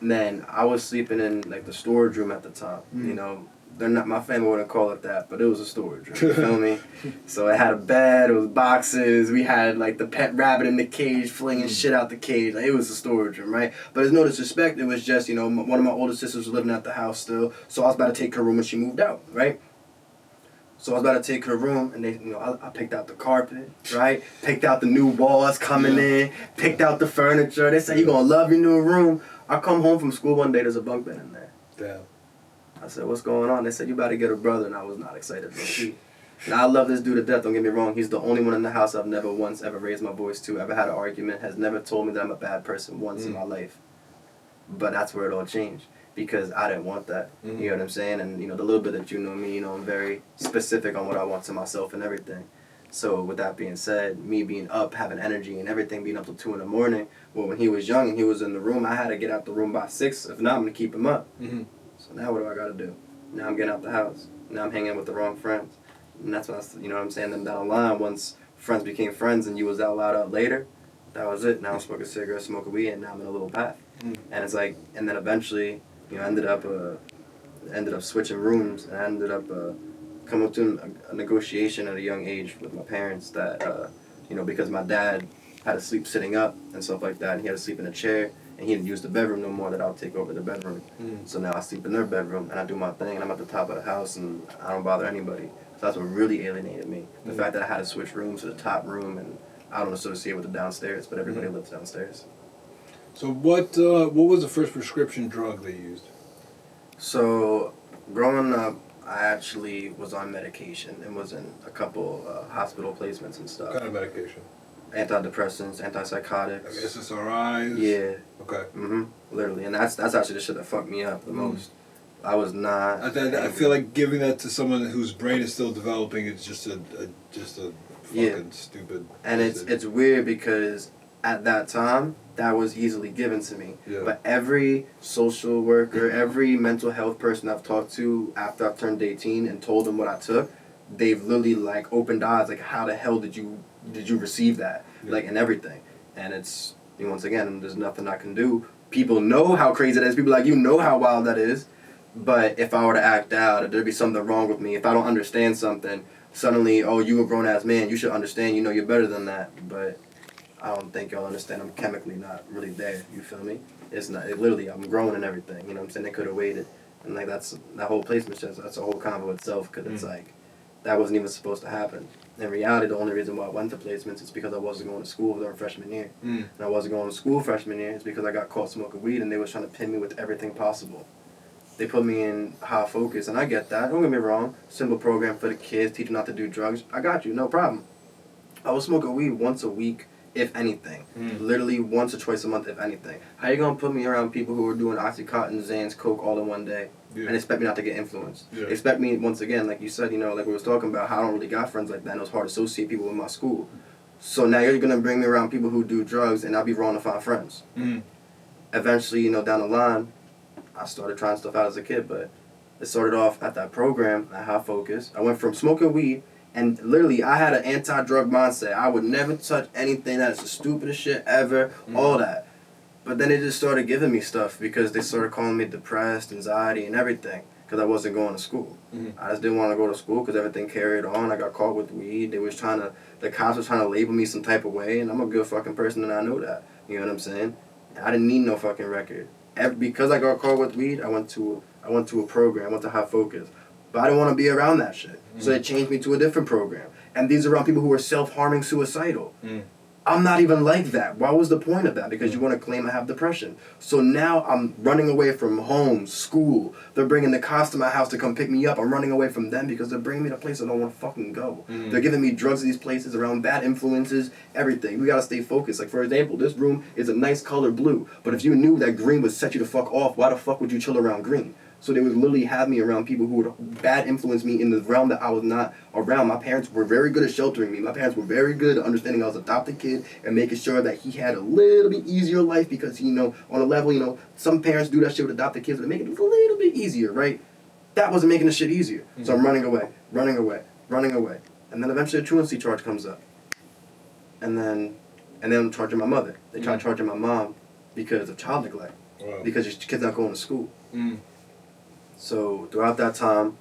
man, I was sleeping in like the storage room at the time. You know, they're not, my family wouldn't call it that, but it was a storage room. You feel me? So it had a bed, it was boxes. We had like the pet rabbit in the cage, flinging shit out the cage. Like, it was a storage room, right? But there's no disrespect. It was just, you know, one of my older sisters was living at the house still, so I was about to take her room when she moved out, right? So I was about to take her room, and they, you know, I picked out the carpet, right? Picked out the new walls coming in, picked out the furniture. They said, "You gonna love your new room." I come home from school one day, there's a bunk bed in there. Damn. I said, "What's going on?" They said, "You about to get a brother," and I was not excited. Now, I love this dude to death, don't get me wrong. He's the only one in the house I've never once ever raised my voice to, ever had an argument, has never told me that I'm a bad person once in my life. But that's where it all changed, because I didn't want that. You know what I'm saying? And, you know, the little bit that you know me, you know, I'm very specific on what I want to myself and everything. So with that being said, me being up, having energy and everything, being up till 2 in the morning, well, when he was young and he was in the room, I had to get out the room by 6. If not, I'm going to keep him up. So now what do I got to do? Now I'm getting out the house. Now I'm hanging with the wrong friends. And that's when you know what I'm saying? Then down the line, once friends became friends and you was out loud out later, that was it. Now I'm smoking cigarettes, smoking weed, and now I'm in a little path. And it's like, and then eventually, you know, I ended up switching rooms, and I ended up coming up to a negotiation at a young age with my parents that, you know, because my dad had to sleep sitting up and stuff like that, and he had to sleep in a chair, and he didn't use the bedroom no more, that I'll take over the bedroom. So now I sleep in their bedroom, and I do my thing, and I'm at the top of the house, and I don't bother anybody. So that's what really alienated me. The fact that I had to switch rooms to the top room, and I don't associate with the downstairs, but everybody lives downstairs. So what was the first prescription drug they used? So growing up, I actually was on medication and was in a couple hospital placements and stuff. What kind of medication? Antidepressants, antipsychotics. Like SSRIs? Yeah. Okay. Literally, and that's actually the shit that fucked me up the most. I was not. I feel like giving that to someone whose brain is still developing is just a fucking stupid. And it's weird because at that time that was easily given to me. Yeah. But every social worker, every mental health person I've talked to after I've turned 18 and told them what I took, they've literally like opened eyes, like, how the hell did you receive that? Yeah. Like, and everything. And it's, you know, once again, there's nothing I can do. People know how crazy that is. People like, you know how wild that is. But if I were to act out, if there'd be something wrong with me, if I don't understand something, suddenly, oh, you a grown-ass man, you should understand, you know you're better than that. But I don't think y'all understand. I'm chemically not really there, you feel me? It's not, literally, I'm grown and everything, you know what I'm saying? They could have waited. And like, that whole placement, that's a whole convo itself, because it's like, that wasn't even supposed to happen. In reality, the only reason why I went to placements is because I wasn't going to school during freshman year. And I wasn't going to school freshman year is because I got caught smoking weed, and they was trying to pin me with everything possible. They put me in high focus, and I get that. Don't get me wrong. Simple program for the kids, teach them not to do drugs. I got you, no problem. I was smoking weed once a week, if anything. Literally once or twice a month, if anything. How you gonna put me around people who are doing Oxycontin, Xans, Coke all in one day, and expect me not to get influenced? Expect me, once again, like you said, you know, like we was talking about, how I don't really got friends like that, and it was hard to associate people with my school. So now you're gonna bring me around people who do drugs, and I'll be wrong to find friends. Eventually, you know, down the line, I started trying stuff out as a kid, but it started off at that program, at High Focus. I went from smoking weed, and literally I had an anti-drug mindset. I would never touch anything that's the stupidest shit ever, all that. But then they just started giving me stuff because they started calling me depressed, anxiety, and everything, because I wasn't going to school. I just didn't want to go to school because everything carried on. I got caught with weed. The cops were trying to label me some type of way, and I'm a good fucking person, and I know that. You know what I'm saying? I didn't need no fucking record. Because I got caught with weed, I went to a program. I went to High Focus, but I didn't want to be around that shit. So they changed me to a different program, and these are around people who are self-harming, suicidal. I'm not even like that. Why was the point of that? Because you want to claim I have depression. So now I'm running away from home, school. They're bringing the cops to my house to come pick me up. I'm running away from them because they're bringing me to a place I don't want to fucking go. They're giving me drugs at these places, around bad influences, everything. We got to stay focused. Like, for example, this room is a nice color blue. But if you knew that green would set you the fuck off, why the fuck would you chill around green? So they would literally have me around people who would bad influence me in the realm that I was not around. My parents were very good at sheltering me. My parents were very good at understanding I was an adopted kid and making sure that he had a little bit easier life because, you know, on a level, you know, some parents do that shit with adopted kids, but make it a little bit easier, right? That wasn't making the shit easier. So I'm running away. And then eventually a truancy charge comes up. And then I'm charging my mother. They try charging my mom because of child neglect. Wow. because your kid's not going to school. Mm. So throughout that time,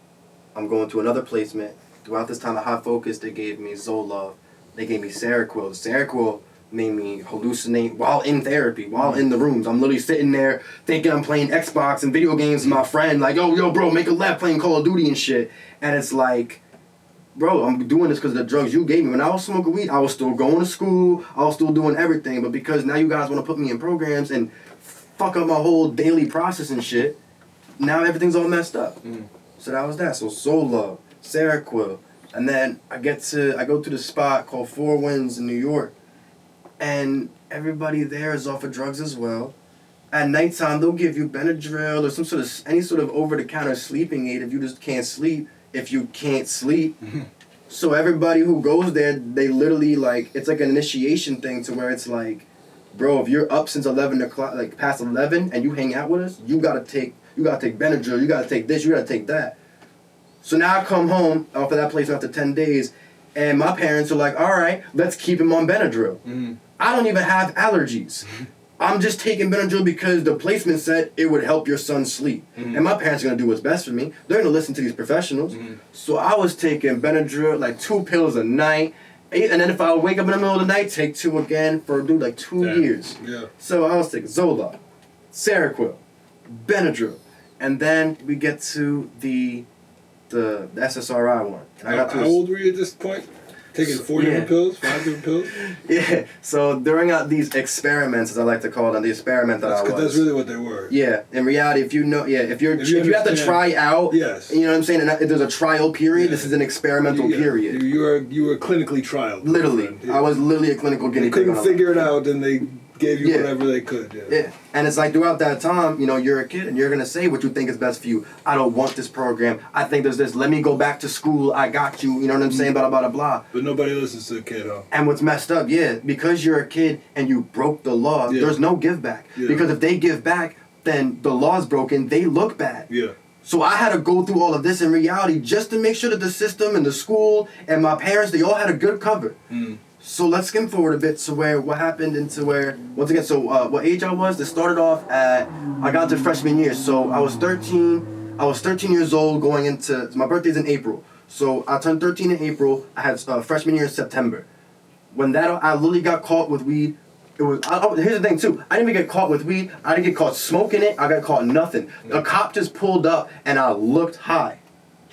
I'm going to another placement. Throughout this time at High Focus, they gave me Zoloft. They gave me Seroquel. Seroquel made me hallucinate while in therapy, while in the rooms. I'm literally sitting there thinking I'm playing Xbox and video games with my friend, like, yo, bro, make a left playing Call of Duty and shit. And it's like, bro, I'm doing this because of the drugs you gave me. When I was smoking weed, I was still going to school. I was still doing everything. But because now you guys want to put me in programs and fuck up my whole daily process and shit, now everything's all messed up. Mm. So that was that. So Zoloft, Seroquel. And then I go to the spot called Four Winds in New York. And everybody there is off of drugs as well. At nighttime, they'll give you Benadryl or any sort of over-the-counter sleeping aid if you just can't sleep. If you can't sleep. So everybody who goes there, they literally like, it's like an initiation thing to where it's like, bro, if you're up since 11 o'clock, like past 11, and you hang out with us, you gotta take Benadryl, you gotta take this, you gotta take that. So now I come home off of that place after 10 days, and my parents are like, all right, let's keep him on Benadryl. Mm. I don't even have allergies. I'm just taking Benadryl because the placement said it would help your son sleep. Mm. And my parents are going to do what's best for me. They're going to listen to these professionals. Mm. So I was taking Benadryl, like 2 pills a night. And then if I would wake up in the middle of the night, take 2 again for, like 2 years. Yeah. So I was taking Zoloft, Seroquel, Benadryl. And then we get to the SSRI one. And I got How old were you at this point? Taking 4 different pills? 5 different pills? Yeah. So during these experiments, as I like to call them, the experiment that I was. That's really what they were. Yeah. In reality, if you have to try out, yes. You know what I'm saying? And if there's a trial period, Yeah. this is an experimental period. You were clinically trialed. Literally. Yeah. I was literally a clinical guinea They pig. couldn't figure it out, and they gave you whatever they could. Yeah. And it's like throughout that time, you're a kid and you're going to say what you think is best for you. I don't want this program. I think there's this. Let me go back to school. I got you. You know what I'm saying? Blah, blah, blah, blah. But nobody listens to the kid, huh? And what's messed up, because you're a kid and you broke the law, there's no give back. Yeah. Because if they give back, then the law's broken. They look bad. Yeah. So I had to go through all of this in reality just to make sure that the system and the school and my parents, they all had a good cover. Mm. So let's skim forward a bit to what happened into where, once again, what age I was. This started off I got to freshman year. So I was 13 years old going into, my birthday's in April. So I turned 13 in April. I had freshman year in September. When I literally got caught with weed. Here's the thing too. I didn't even get caught with weed. I didn't get caught smoking it. I got caught nothing. A cop just pulled up and I looked high.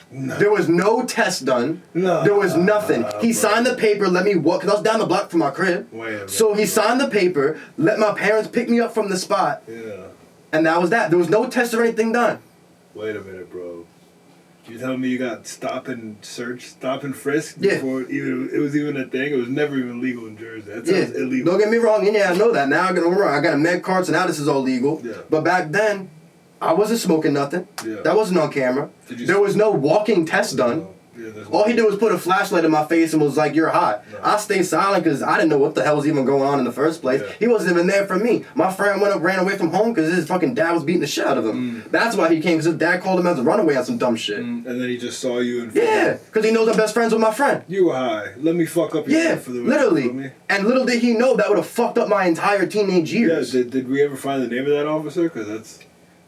No. There was no test done. No. There was nothing. He signed the paper, let me walk, because I was down the block from my crib. So he signed the paper, let my parents pick me up from the spot. Yeah. And that was that. There was no test or anything done. Wait a minute, bro. You telling me you got stop and frisk Yeah. before it was even a thing? It was never even legal in Jersey. That sounds illegal. Don't get me wrong. Yeah, I know that. Now I got a med card, so now this is all legal. Yeah. But back then, I wasn't smoking nothing. Yeah. That wasn't on camera. There was no walking test done. No. Yeah, All he did was put a flashlight in my face and was like, "You're hot." No. I stayed silent because I didn't know what the hell was even going on in the first place. Yeah. He wasn't even there for me. My friend ran away from home because his fucking dad was beating the shit out of him. That's why he came, because his dad called him as a runaway on some dumb shit. And then he just saw you and Because he knows I'm best friends with my friend. You were high. Let me fuck up your life for the rest literally. of me. And little did he know that would have fucked up my entire teenage years. Yeah, did we ever find the name of that officer? Because that's...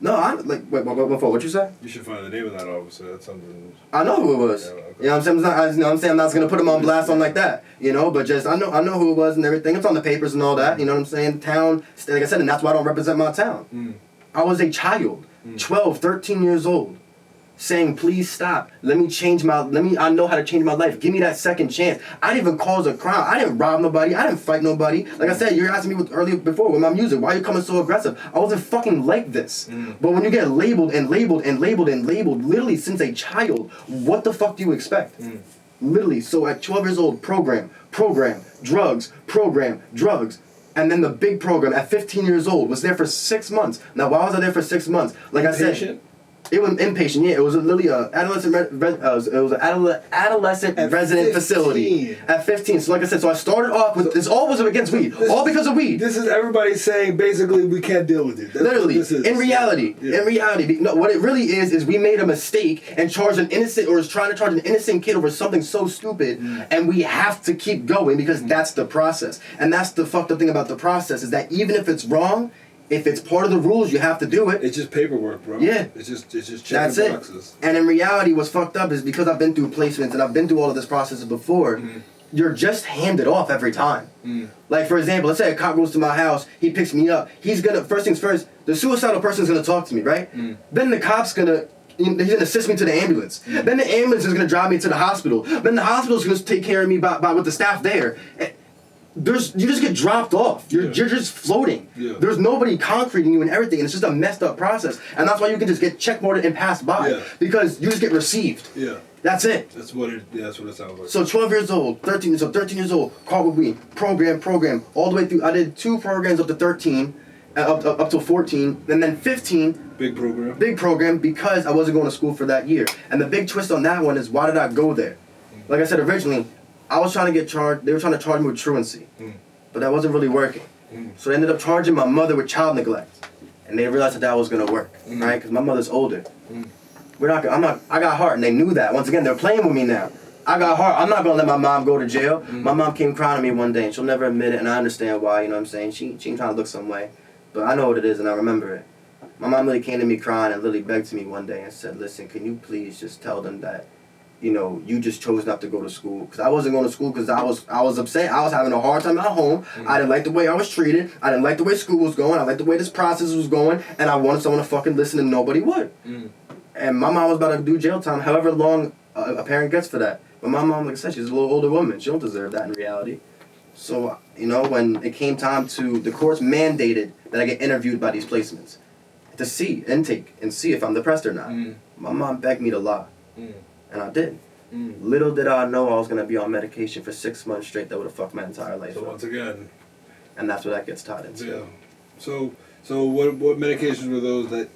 No, wait, what you say? You should find the name of that officer. That's something... I know who it was. Yeah, okay. You know what I'm saying? I'm not going to put him on blast on like that. But just, I know who it was and everything. It's on the papers and all that. You know what I'm saying? Town, like I said, and that's why I don't represent my town. Mm. I was a child, 12, 13 years old, saying, please stop. I know how to change my life. Give me that second chance. I didn't even cause a crime. I didn't rob nobody. I didn't fight nobody. Like I said, you were asking me earlier before with my music, why are you coming so aggressive? I wasn't fucking like this. But when you get labeled and labeled and labeled and labeled, literally since a child, what the fuck do you expect? Literally, so at 12 years old, program, drugs. And then the big program at 15 years old was there for 6 months. Now, why was I there for 6 months? Like I said, it was inpatient. Yeah, it was literally an adolescent. Adolescent resident facility at 15. So like I said, so I started off with this. All was against weed. All because of weed. This is everybody saying basically we can't deal with it. Literally, in reality, no, what it really is we made a mistake and charged an innocent, or is trying to charge an innocent kid over something so stupid, and we have to keep going because that's the process. And that's the fucked up thing about the process, is that even if it's wrong, If it's part of the rules, you have to do it. It's just paperwork, bro. Yeah. It's just checking That's boxes. it. And in reality, what's fucked up is because I've been through placements and I've been through all of this process before, you're just handed off every time. Like, for example, let's say a cop goes to my house, he picks me up. He's gonna, first things first, the suicidal person's gonna talk to me, right? Then the cop's gonna, he's gonna assist me to the ambulance. Then the ambulance is gonna drive me to the hospital. Then the hospital's gonna take care of me by with the staff there. You just get dropped off. You're just floating. Yeah. There's nobody concreting you and everything, and it's just a messed up process. And that's why you can just get checkmarked and passed by. Yeah. Because you just get received. Yeah. That's it. That's what it sounds like. So 12 years old, 13 years old, call with me, program, all the way through. I did 2 programs up to 13, up to 14, and then 15. Big program Because I wasn't going to school for that year. And the big twist on that one is, why did I go there? Like I said originally, I was trying to get charged, they were trying to charge me with truancy. But that wasn't really working. So they ended up charging my mother with child neglect. And they realized that was going to work, right? Because my mother's older. I got heart, and they knew that. Once again, they're playing with me now. I got heart. I'm not going to let my mom go to jail. My mom came crying to me one day, and she'll never admit it, and I understand why, you know what I'm saying? She ain't trying to look some way. But I know what it is, and I remember it. My mom really came to me crying and literally begged to me one day and said, listen, can you please just tell them that, you know, you just chose not to go to school. Because I wasn't going to school because I was upset. I was having a hard time at home. I didn't like the way I was treated. I didn't like the way school was going. I liked the way this process was going. And I wanted someone to fucking listen, and nobody would. And my mom was about to do jail time, however long a parent gets for that. But my mom, like I said, she's a little older woman. She don't deserve that in reality. So, you know, when it came time to, the courts mandated that I get interviewed by these placements to see, intake, and see if I'm depressed or not. My mom begged me to lie. And I did. Little did I know I was going to be on medication for 6 months straight that would have fucked my entire life So up. once again. And that's what that gets tied into. Yeah. So what medications were those that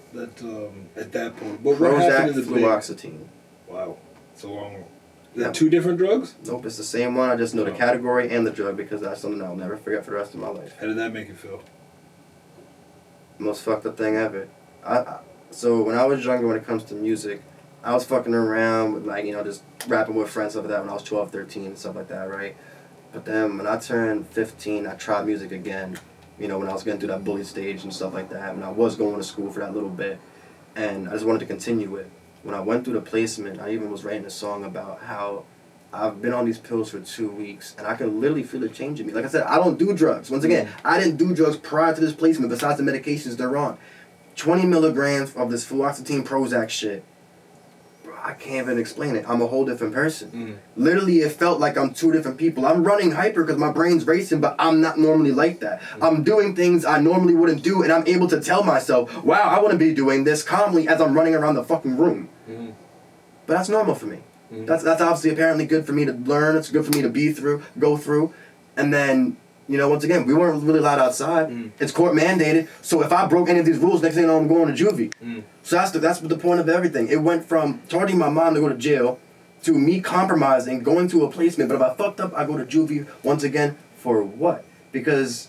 at that point? What happened in the fluoxetine. Wow. It's a long one. Yeah. 2 different drugs? Nope, it's the same one. I just know the category and the drug because that's something I'll never forget for the rest of my life. How did that make you feel? Most fucked up thing ever. So when I was younger, when it comes to music, I was fucking around with, like, you know, just rapping with friends, stuff like that when I was 12, 13, and stuff like that, right? But then when I turned 15, I tried music again, you know, when I was getting through that bully stage and stuff like that, when I was going to school for that little bit, and I just wanted to continue it. When I went through the placement, I even was writing a song about how I've been on these pills for 2 weeks, and I can literally feel it changing me. Like I said, I don't do drugs. Once again, I didn't do drugs prior to this placement besides the medications they're on. 20 milligrams of this fluoxetine Prozac shit. I can't even explain it. I'm a whole different person. Literally, it felt like I'm 2 different people. I'm running hyper because my brain's racing, but I'm not normally like that. I'm doing things I normally wouldn't do, and I'm able to tell myself, wow, I want to be doing this calmly as I'm running around the fucking room. But that's normal for me. That's obviously apparently good for me to learn. It's good for me to go through. And then, you know, once again, we weren't really allowed outside. It's court mandated. So if I broke any of these rules, next thing you know, I'm going to juvie. So that's the point of everything. It went from charging my mom to go to jail to me compromising, going to a placement. But if I fucked up, I go to juvie once again for what? Because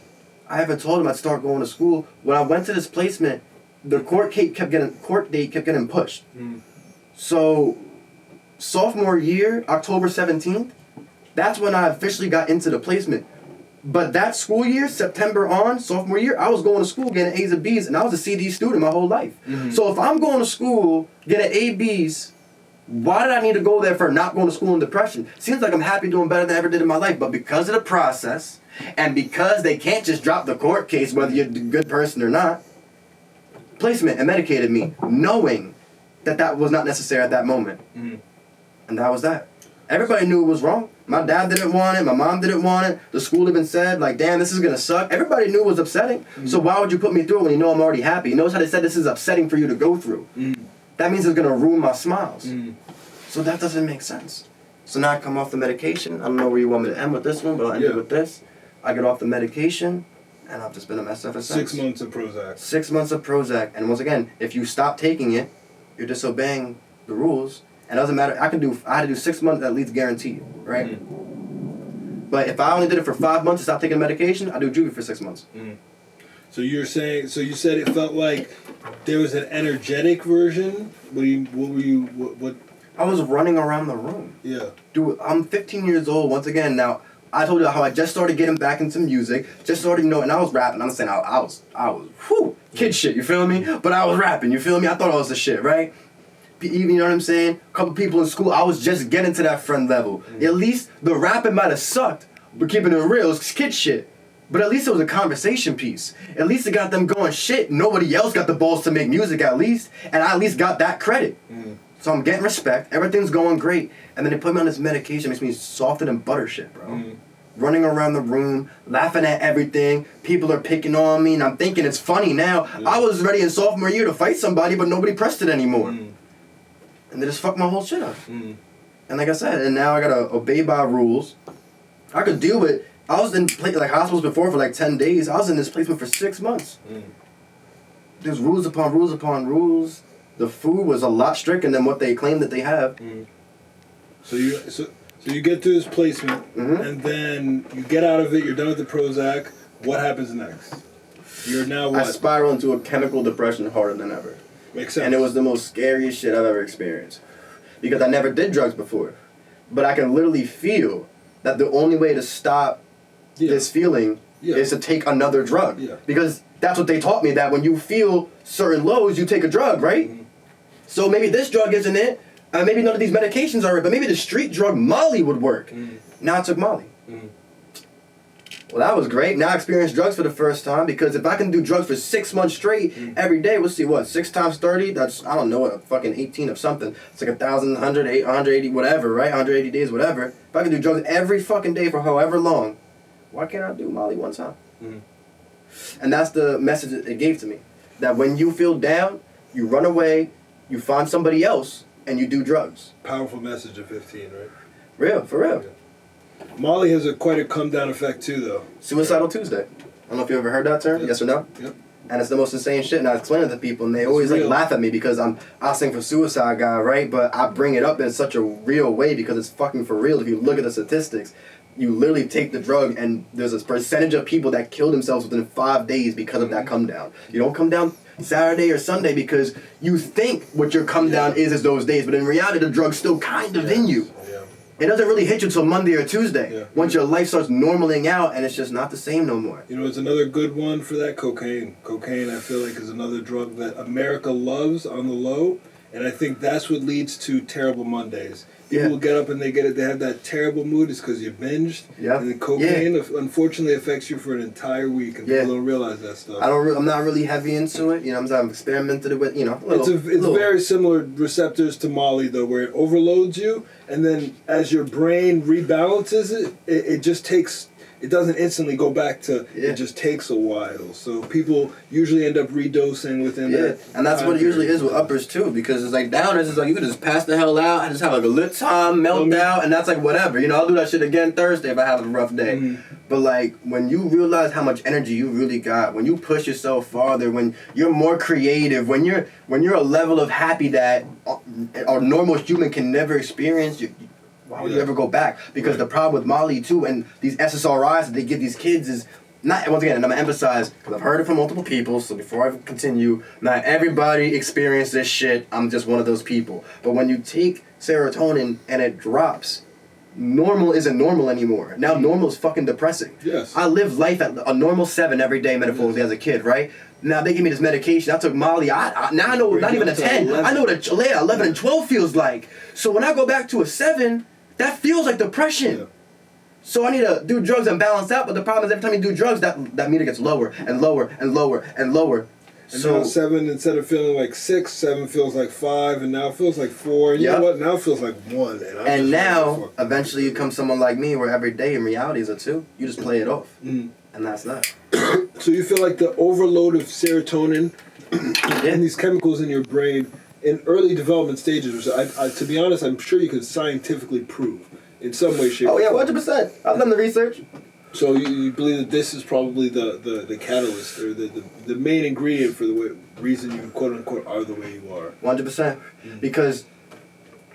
I haven't told him I'd start going to school. When I went to this placement, the court date kept getting pushed. So sophomore year, October 17th, that's when I officially got into the placement. But that school year, September on, sophomore year, I was going to school getting A's and B's, and I was a CD student my whole life. So if I'm going to school getting A, B's, why did I need to go there for not going to school in depression? Seems like I'm happy doing better than I ever did in my life, but because of the process, and because they can't just drop the court case whether you're a good person or not, placement and medicated me, knowing that was not necessary at that moment. And that was that. Everybody knew it was wrong. My dad didn't want it. My mom didn't want it. The school even said, like, damn, this is going to suck. Everybody knew it was upsetting. So why would you put me through it when you know I'm already happy? You notice how they said this is upsetting for you to go through. That means it's going to ruin my smiles. So that doesn't make sense. So now I come off the medication. I don't know where you want me to end with this one, but I'll end it with this. I get off the medication, and I've just been a mess ever since. 6 months of Prozac. 6 months of Prozac. And once again, if you stop taking it, you're disobeying the rules. And it doesn't matter. I had to do 6 months at least guaranteed, right? But if I only did it for 5 months to stop taking medication, I do juvie for 6 months. So you said it felt like there was an energetic version. What? I was running around the room. Yeah. Dude, I'm 15 years old. Once again, now, I told you how I just started getting back into music, just started, and I was rapping. I'm saying I was, kid shit, you feel me? But I was rapping, you feel me? I thought I was the shit, right? Even, you know what I'm saying? A couple people in school, I was just getting to that friend level. At least the rapping might have sucked, but keeping it real, it's kid shit. But at least it was a conversation piece. At least it got them going, shit, nobody else got the balls to make music at least, and I at least got that credit. So I'm getting respect, everything's going great, and then they put me on this medication, makes me softer than butter shit, bro. Running around the room, laughing at everything, people are picking on me, and I'm thinking it's funny now. I was ready in sophomore year to fight somebody, but nobody pressed it anymore. And they just fucked my whole shit up. And like I said, and now I gotta obey by rules. I could deal with, I was in hospitals before for like 10 days. I was in this placement for 6 months. There's rules upon rules upon rules. The food was a lot stricter than what they claim that they have. So you get through this placement, and then you get out of it, you're done with the Prozac. What happens next? You're now what? I spiral into a chemical depression harder than ever. Makes sense. And it was the most scariest shit I've ever experienced. Because I never did drugs before. But I can literally feel that the only way to stop this feeling is to take another drug. Because that's what they taught me, that when you feel certain lows, you take a drug, right? So maybe this drug isn't it, maybe none of these medications are it, but maybe the street drug Molly would work. Now I took Molly. Well, that was great. Now I experienced drugs for the first time, because if I can do drugs for 6 months straight, every day, we'll see what, 6 times 30, that's, I don't know, a fucking 18 of something. It's like 1,000, 180, whatever, right? 180 days, whatever. If I can do drugs every fucking day for however long, why can't I do Molly one time? And that's the message it gave to me. That when you feel down, you run away, you find somebody else, and you do drugs. Powerful message at 15, right? Real, for real. Molly has quite a come-down effect too, though. Suicidal Tuesday. I don't know if you ever heard that term, yes or no? Yep. And it's the most insane shit, and I explain it to people, and they always laugh at me because I sing for Suicide Guy, right? But I bring it up in such a real way because it's fucking for real. If you look at the statistics, you literally take the drug, and there's a percentage of people that kill themselves within 5 days because of that come down. You don't come down Saturday or Sunday because you think what your come down is those days, but in reality, the drug's still kind of in you. It doesn't really hit you till Monday or Tuesday. Once your life starts normaling out, and it's just not the same no more. You know, it's another good one for that, cocaine. Cocaine, I feel like, is another drug that America loves on the low, and I think that's what leads to terrible Mondays. People will get up and they have that terrible mood. It's because you binged. And the cocaine, unfortunately, affects you for an entire week, and people don't realize that stuff. I'm not really heavy into it. You know, I've experimented with, you know, it's very similar receptors to Molly, though, where it overloads you, and then as your brain rebalances it just takes. It doesn't instantly go back to. It just takes a while. So people usually end up redosing within that. And that's what it usually is with uppers too, because it's like downers, it's like you can just pass the hell out and just have like a lit time, melt out, and that's like whatever. You know, I'll do that shit again Thursday if I have a rough day. But like when you realize how much energy you really got, when you push yourself farther, when you're more creative, when you're a level of happy that a normal human can never experience, why would you ever go back? Because the problem with Molly too, and these SSRIs that they give these kids is not, once again, and I'm gonna emphasize, because I've heard it from multiple people, so before I continue, not everybody experienced this shit. I'm just one of those people. But when you take serotonin and it drops, normal isn't normal anymore. Now normal is fucking depressing. I lived life at a normal 7 every day metaphorically as a kid, right? Now they give me this medication. I took Molly. Now I know not even a 10. 11. I know what 11 and 12 feels like. So when I go back to a 7, that feels like depression. So I need to do drugs and balance out. But the problem is every time you do drugs, that meter gets lower and lower and lower and lower. And so now 7, instead of feeling like 6, 7 feels like 5, and now it feels like 4. And you know what? Now it feels like 1. And now, eventually, you come someone like me, where every day in reality is a 2. You just play it off, and that's that. So you feel like the overload of serotonin and these chemicals in your brain in early development stages, which to be honest, I'm sure you could scientifically prove in some way, shape. Oh yeah, 100%. I've done the research. So you believe that this is probably the catalyst or the main ingredient for the reason you quote unquote are the way you are. 100%. Because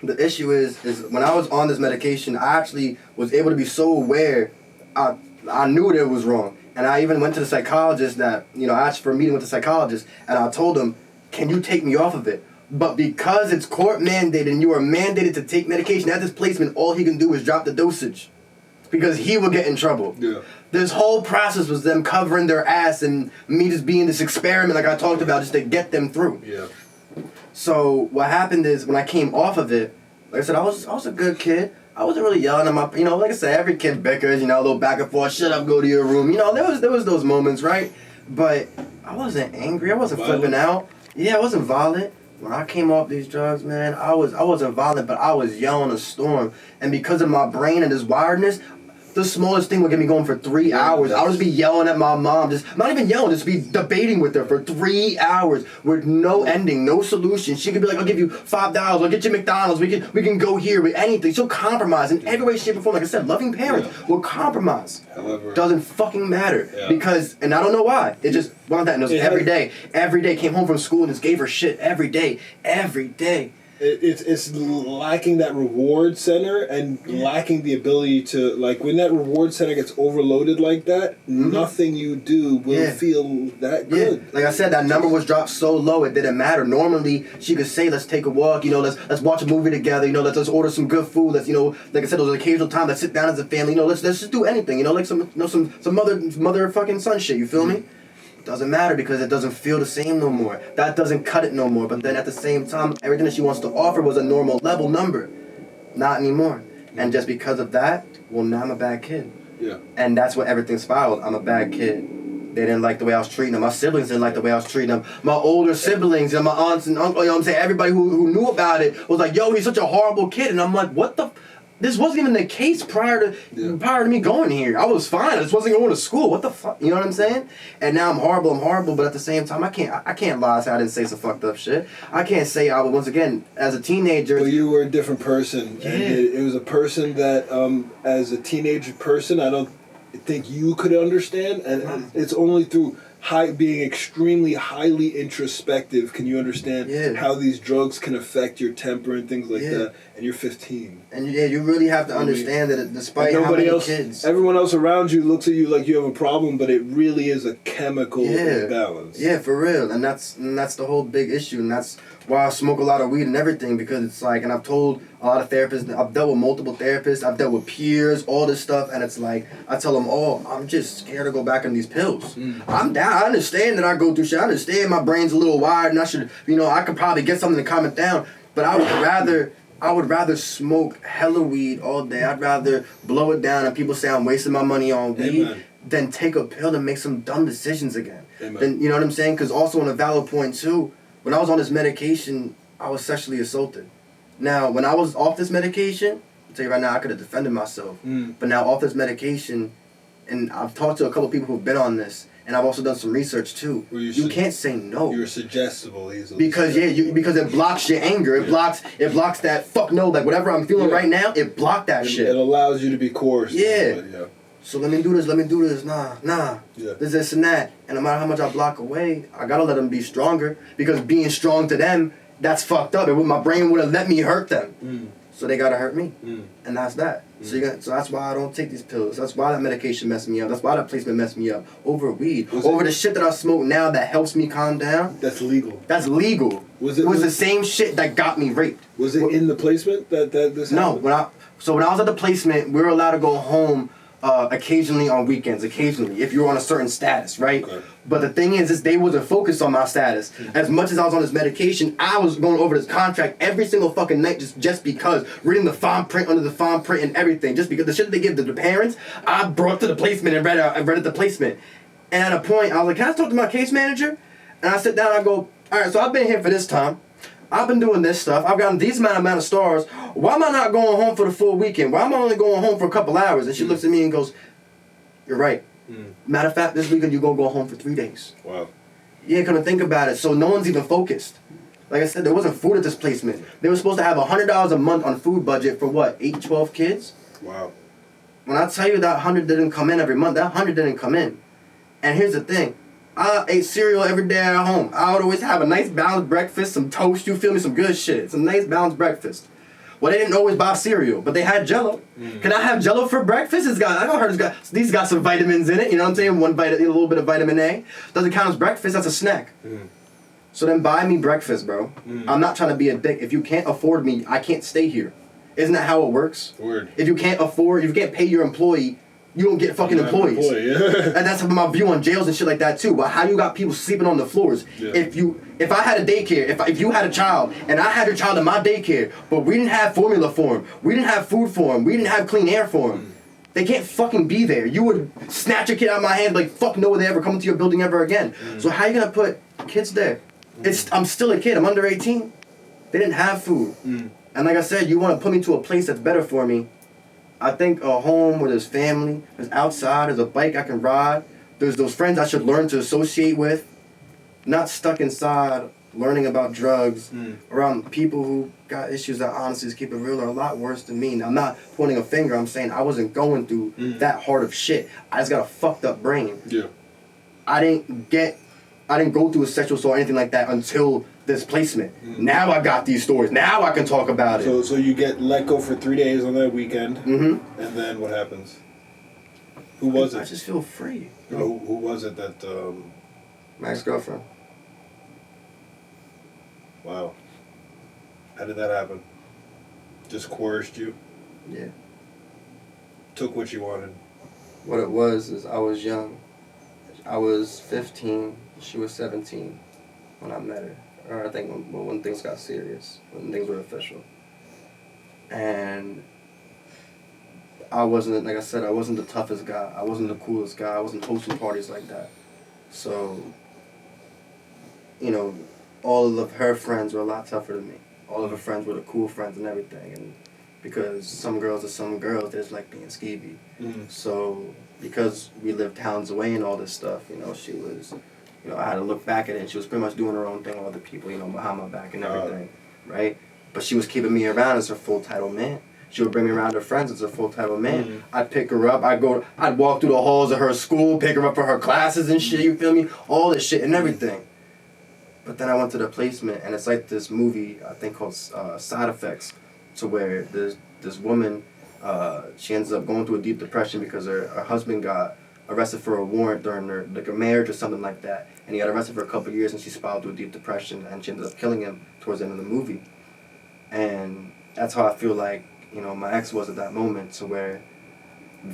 the issue is when I was on this medication, I actually was able to be so aware. I knew that it was wrong, and I even went to the psychologist. That I asked for a meeting with the psychologist, and I told him, "Can you take me off of it?" But because it's court mandated and you are mandated to take medication at this placement, all he can do is drop the dosage. because he would get in trouble. Yeah. This whole process was them covering their ass and me just being this experiment like I talked about just to get them through. Yeah. So what happened is when I came off of it, like I said, I was a good kid. I wasn't really yelling at my, like I said, every kid bickers, a little back and forth, shut up, go to your room. There was those moments, right? But I wasn't angry. I wasn't flipping out. Yeah, I wasn't violent. When I came off these drugs, man, I wasn't violent, but I was yelling a storm. And because of my brain and this wiredness, the smallest thing would get me going for 3 hours. I would just be yelling at my mom, not even yelling, just be debating with her for 3 hours with no ending, no solution. She could be like, I'll give you $5, I'll get you McDonald's, we can go here with anything. She'll compromise in every way, shape, or form. Like I said, loving parents will compromise. However, doesn't fucking matter. Because, and I don't know why, it just, one that knows every day, came home from school and just gave her shit every day. It's lacking that reward center and lacking the ability to, like, when that reward center gets overloaded like that, nothing you do will feel that good. Like I said, that number was dropped so low it didn't matter. Normally she could say, let's take a walk, let's watch a movie together, let's order some good food, let's, like I said, those occasional times, let's sit down as a family, let's just do anything, like some mother fucking son shit, you feel me? Doesn't matter because it doesn't feel the same no more. That doesn't cut it no more. But then at the same time, everything that she wants to offer was a normal level number. Not anymore. And just because of that, well, now I'm a bad kid. Yeah. And that's what everything spiraled. I'm a bad kid. They didn't like the way I was treating them. My siblings didn't like the way I was treating them. My older siblings and my aunts and uncles, what I'm saying? Everybody who knew about it was like, yo, he's such a horrible kid. And I'm like, what the... This wasn't even the case prior to me going here. I was fine. I just wasn't going to school. What the fuck? You know what I'm saying? And now I'm horrible. But at the same time, I can't lie and say I didn't say some fucked up shit. I can't say I was, once again, as a teenager. Well, you were a different person. Yeah. And it was a person that, as a teenage person, I don't think you could understand. And it's only through being extremely highly introspective can you understand how these drugs can affect your temper and things like that. And you're 15. And you really have to understand that despite how many kids... Everyone else around you looks at you like you have a problem, but it really is a chemical imbalance. Yeah, for real. And that's the whole big issue. And that's why I smoke a lot of weed and everything, because it's like, and I've told a lot of therapists, I've dealt with multiple therapists, I've dealt with peers, all this stuff, and it's like, I tell them, I'm just scared to go back on these pills. I'm down. I understand that I go through shit. I understand my brain's a little wired and I should, I could probably get something to calm it down, but I would rather smoke hella weed all day. I'd rather blow it down and people say I'm wasting my money on weed than take a pill and make some dumb decisions again. Then, you know what I'm saying? Because also on a valid point too, when I was on this medication, I was sexually assaulted. Now, when I was off this medication, I'll tell you right now, I could have defended myself. But now off this medication, and I've talked to a couple of people who've been on this, and I've also done some research too. You can't say no. You're suggestible easily. Because because it blocks your anger. It blocks that fuck no, like whatever I'm feeling right now, it blocked that shit. It allows you to be coerced. So let me do this. Nah. This and that. And no matter how much I block away, I gotta let them be stronger. Because being strong to them, that's fucked up. My brain would have let me hurt them. So they gotta hurt me. And that's that. So that's why I don't take these pills. That's why that medication messed me up. That's why that placement messed me up. Over weed. Over the shit that I smoke now that helps me calm down. That's legal. That's legal. It was the same shit that got me raped. Was it in the placement that this happened? No. When I was at the placement, we were allowed to go home occasionally on weekends, if you were on a certain status, right? Okay. But the thing is they wasn't focused on my status. As much as I was on this medication, I was going over this contract every single fucking night just because, reading the fine print under the fine print and everything, just because the shit that they give to the parents, I brought to the placement and read at the placement. And at a point, I was like, can I talk to my case manager? And I sit down and I go, all right, so I've been here for this time. I've been doing this stuff. I've gotten these amount of stars. Why am I not going home for the full weekend? Why am I only going home for a couple hours? And she looks at me and goes, you're right. Matter of fact, this weekend you're going to go home for 3 days. Wow. Yeah, come to think about it. So no one's even focused. Like I said, there wasn't food at this placement. They were supposed to have $100 a month on food budget for what, 8, 12 kids? Wow. When I tell you that 100 didn't come in every month, that 100 didn't come in. And here's the thing. I ate cereal every day at home. I would always have a nice balanced breakfast, some toast, you feel me, some good shit. Some nice balanced breakfast. Well, they didn't always buy cereal, but they had Jell-O. Can I have Jell-O for breakfast? I heard these got some vitamins in it, you know what I'm saying? A little bit of vitamin A. Doesn't count as breakfast, that's a snack. So then buy me breakfast, bro. I'm not trying to be a dick. If you can't afford me, I can't stay here. Isn't that how it works? Word. If you can't pay your employee, you don't get fucking employees. Yeah. And that's my view on jails and shit like that too. But how you got people sleeping on the floors? Yeah. If I had a daycare, if you had a child and I had your child in my daycare, but we didn't have formula for him, we didn't have food for him, we didn't have clean air for him, they can't fucking be there. You would snatch a kid out of my hand like fuck no, they ever come to your building ever again. So how you gonna put kids there? I'm still a kid. I'm under 18. They didn't have food. And like I said, you want to put me to a place that's better for me. I think a home where there's family, there's outside, there's a bike I can ride, there's those friends I should learn to associate with, not stuck inside learning about drugs around people who got issues that honestly, to keep it real, are a lot worse than me. Now, I'm not pointing a finger. I'm saying I wasn't going through that hard of shit. I just got a fucked up brain. Yeah. I didn't go through a sexual assault or anything like that until this placement. Now I got these stories. Now I can talk about it. So you get let go for 3 days on that weekend, and then what happens? Who was I it? just feel free. Who was it that? My ex-girlfriend. Wow. How did that happen? Just coerced you? Yeah. Took what you wanted. What it was is I was young. I was 15. She was 17 when I met her. Or I think when things got serious, when things were official. And I wasn't, like I said, I wasn't the toughest guy. I wasn't the coolest guy. I wasn't hosting parties like that. So, you know, all of her friends were a lot tougher than me. All of her friends were the cool friends and everything. And because some girls are some girls, they just like being skeevy. So, because we lived towns away and all this stuff, you know, she was... You know, I had to look back at it, and she was pretty much doing her own thing with other people, you know, behind my back and everything, right? But she was keeping me around as her full-title man. She would bring me around her friends as her full-title man. I'd pick her up. I'd walk through the halls of her school, pick her up for her classes and shit, you feel me? All this shit and everything. But then I went to the placement, and it's like this movie, I think, called Side Effects, to where this woman, she ends up going through a deep depression because her husband got arrested for a warrant during her marriage or something like that, and he got arrested for a couple of years, and she spiraled through a deep depression, and she ended up killing him towards the end of the movie. And that's how I feel like, you know, my ex was at that moment, to where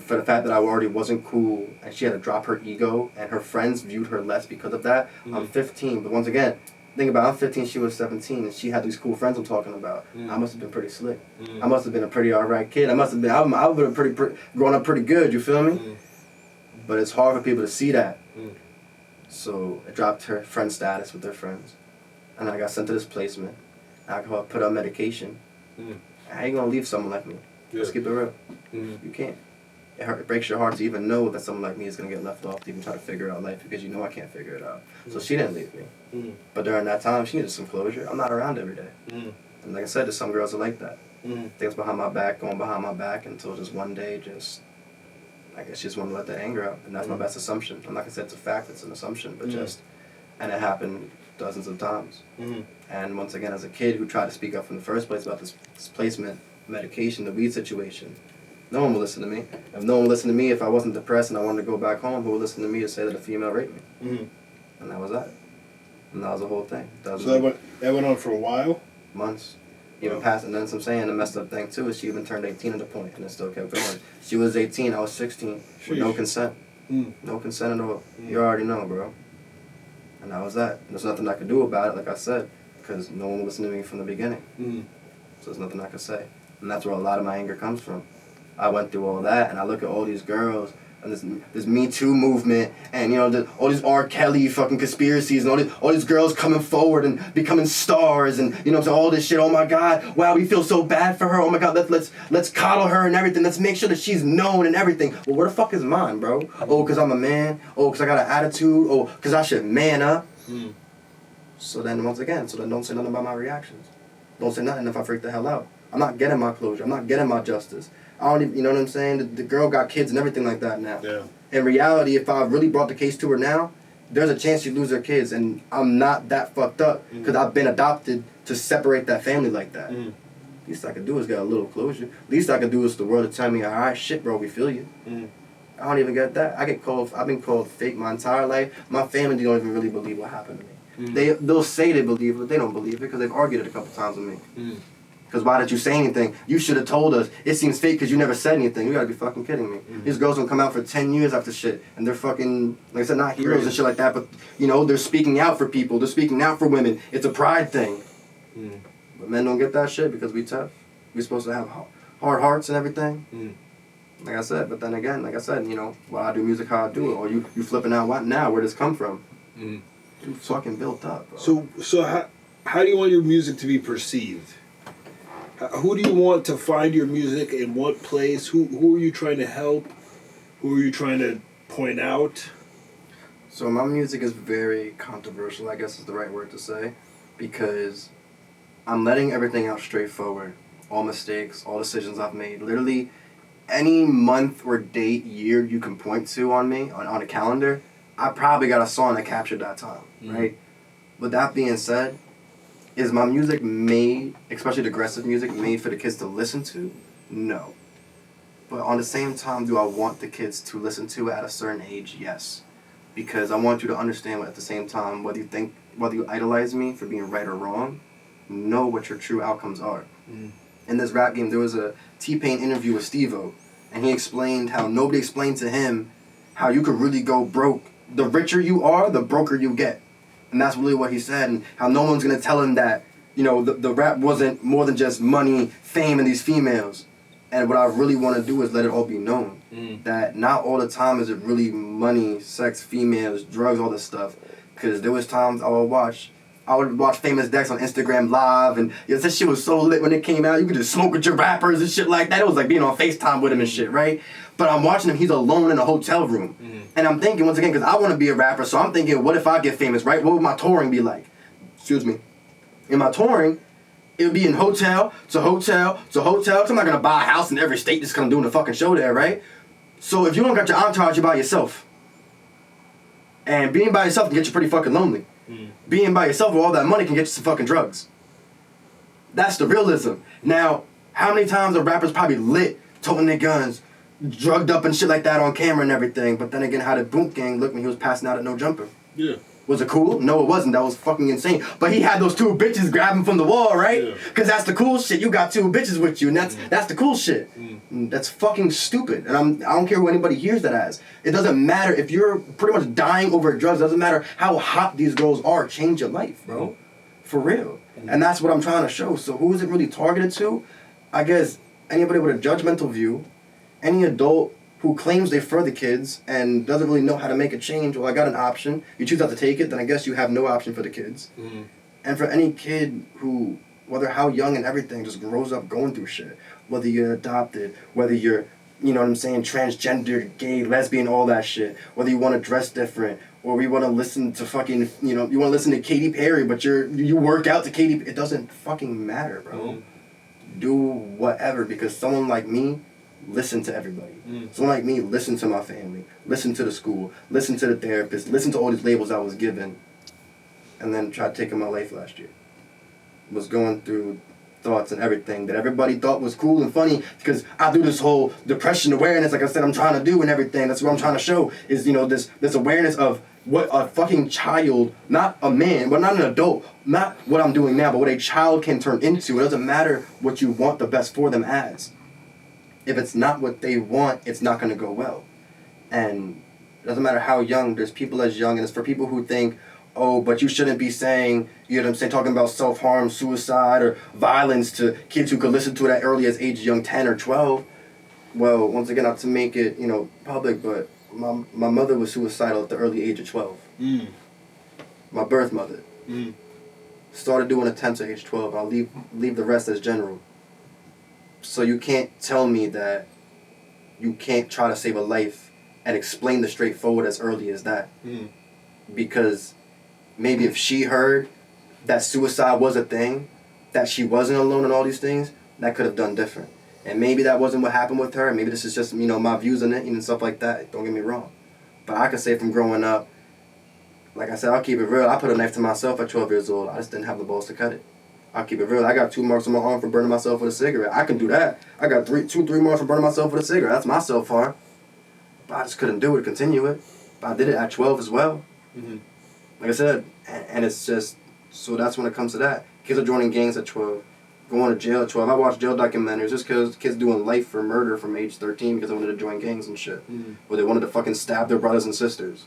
for the fact that I already wasn't cool, and she had to drop her ego, and her friends viewed her less because of that. I'm 15, but once again, think about it, I'm 15, she was 17, and she had these cool friends I'm talking about. I must have been pretty slick. I must have been a pretty alright kid. I would have been pretty growing up pretty good, you feel me? But it's hard for people to see that. So I dropped her friend status with their friends. And I got sent to this placement. Alcohol put on medication. How you gonna leave someone like me? Let's keep it real. You can't. It breaks your heart to even know that someone like me is gonna get left off to even try to figure out life, because you know I can't figure it out. So she didn't leave me. But during that time, she needed some closure. I'm not around every day. And like I said, there's some girls that like that. Things behind my back, going behind my back, until just one day I guess she just wanted to let the anger out, and that's my best assumption. I'm not gonna say it's a fact, it's an assumption, but and it happened dozens of times. And once again, as a kid who tried to speak up in the first place about this placement, medication, the weed situation, no one would listen to me. If no one would listen to me, if I wasn't depressed and I wanted to go back home, who would listen to me to say that a female raped me? And that was that. And that was the whole thing. So that went on for a while? Months. Even past, and then I'm saying the messed up thing too is she even turned 18 at the point, and it still kept going. She was 18, I was 16, with no consent. No consent at all. You already know, bro. And that was that. And there's nothing I could do about it, like I said, because no one listened to me from the beginning. So there's nothing I could say. And that's where a lot of my anger comes from. I went through all that, and I look at all these girls, and this Me Too movement, and you know, all these R. Kelly fucking conspiracies, and all these girls coming forward and becoming stars, and you know, so all this shit. Oh my God, wow, we feel so bad for her. Oh my God, let's coddle her and everything. Let's make sure that she's known and everything. Well, where the fuck is mine, bro? Oh, because I'm a man. Oh, because I got an attitude. Oh, because I should man up. So then once again, don't say nothing about my reactions. Don't say nothing if I freak the hell out. I'm not getting my closure. I'm not getting my justice. I don't even, you know what I'm saying? The girl got kids and everything like that now. Yeah. In reality, if I really brought the case to her now, there's a chance she'd lose her kids, and I'm not that fucked up because I've been adopted to separate that family like that. Least I could do is get a little closure. Least I could do is the world to tell me, all right, shit, bro, we feel you. I don't even get that. I've been called fake my entire life. My family don't even really believe what happened to me. They'll say they believe it, but they don't believe it because they've argued it a couple times with me. Because why did you say anything? You should have told us. It seems fake because you never said anything. You gotta be fucking kidding me. These girls don't come out for 10 years after shit. And they're fucking, like I said, not heroes and shit like that, but, you know, they're speaking out for people. They're speaking out for women. It's a pride thing. But men don't get that shit because we tough. We supposed to have hard hearts and everything. Like I said, but then again, like I said, you know, why I do music how I do it. Or you flipping out, what now? Where does this come from? You fucking built up, bro. So how do you want your music to be perceived? Who do you want to find your music in what place? Who are you trying to help? Who are you trying to point out? So my music is very controversial, I guess is the right word to say, because I'm letting everything out straightforward. All mistakes, all decisions I've made. Literally any month or date, year you can point to on me, on a calendar, I probably got a song that captured that time, right? With that being said, is my music made, especially the aggressive music, made for the kids to listen to? No. But on the same time, do I want the kids to listen to it at a certain age? Yes. Because I want you to understand at the same time, whether you idolize me for being right or wrong, know what your true outcomes are. In this rap game, there was a T-Pain interview with Steve-O, and he explained how nobody explained to him how you could really go broke. The richer you are, the broker you get. And that's really what he said, and how no one's going to tell him that, you know, the rap wasn't more than just money, fame, and these females. And what I really want to do is let it all be known. That not all the time is it really money, sex, females, drugs, all this stuff. Because there was times I would watch Famous Dex on Instagram Live, and this shit was so lit when it came out. You could just smoke with your rappers and shit like that. It was like being on FaceTime with him and shit, right? But I'm watching him, he's alone in a hotel room. And I'm thinking, once again, because I want to be a rapper, so I'm thinking, what if I get famous, right? What would my touring be like? Excuse me. In my touring, it would be in hotel to hotel to hotel. Because I'm not going to buy a house in every state just because I'm doing a fucking show there, right? So if you don't got your entourage, you're by yourself. And being by yourself can get you pretty fucking lonely. Being by yourself with all that money can get you some fucking drugs. That's the realism. Now, how many times are rappers probably lit, toting their guns, drugged up and shit like that on camera and everything, but then again, how did Boom Gang look when he was passing out at No Jumper? Yeah. Was it cool? No, it wasn't. That was fucking insane. But he had those two bitches grab him from the wall, right? Because that's the cool shit. You got two bitches with you, and that's the cool shit. That's fucking stupid. And I don't care who anybody hears that as. It doesn't matter if you're pretty much dying over drugs. It doesn't matter how hot these girls are. Change your life, bro. For real. And that's what I'm trying to show. So who is it really targeted to? I guess anybody with a judgmental view, any adult who claims they're for the kids and doesn't really know how to make a change. Well, I got an option. You choose not to take it, then I guess you have no option for the kids. And for any kid who, whether how young and everything, just grows up going through shit, whether you're adopted, whether you're, you know what I'm saying, transgender, gay, lesbian, all that shit, whether you want to dress different, or you want to listen to fucking, you know, you want to listen to Katy Perry, but you work out to Katy, it doesn't fucking matter, bro. Do whatever, because someone like me, listen to everybody. Someone like me, listen to my family, listen to the school, listen to the therapist, listen to all these labels I was given, and then tried taking my life last year. Was going through thoughts and everything that everybody thought was cool and funny, because I do this whole depression awareness, like I said, I'm trying to do and everything. That's what I'm trying to show is, you know, this awareness of what a fucking child, not a man, but not an adult, not what I'm doing now, but what a child can turn into. It doesn't matter what you want the best for them as. If it's not what they want, it's not going to go well. And it doesn't matter how young, there's people as young, and it's for people who think, oh, but you shouldn't be saying, you know what I'm saying, talking about self-harm, suicide, or violence to kids who could listen to it at early as age young 10 or 12. Well, once again, not to make it, you know, public, but my mother was suicidal at the early age of 12. My birth mother. Started doing attempts at age 12. I'll leave the rest as general. So you can't tell me that you can't try to save a life and explain the straightforward as early as that. Because maybe if she heard that suicide was a thing, that she wasn't alone in all these things, that could have done different. And maybe that wasn't what happened with her. Maybe this is just, you know, my views on it and stuff like that. Don't get me wrong. But I could say from growing up, like I said, I'll keep it real. I put a knife to myself at 12 years old. I just didn't have the balls to cut it. I'll keep it real. I got 2 marks on my arm for burning myself with a cigarette. I can do that. I got 3 marks for burning myself with a cigarette. That's my self-harm. But I just couldn't do it, continue it. But I did it at 12 as well. Like I said, and it's just, so that's when it comes to that. Kids are joining gangs at 12. going to jail at 12. I watch jail documentaries just because kids doing life for murder from age 13 because they wanted to join gangs and shit. Or they wanted to fucking stab their brothers and sisters.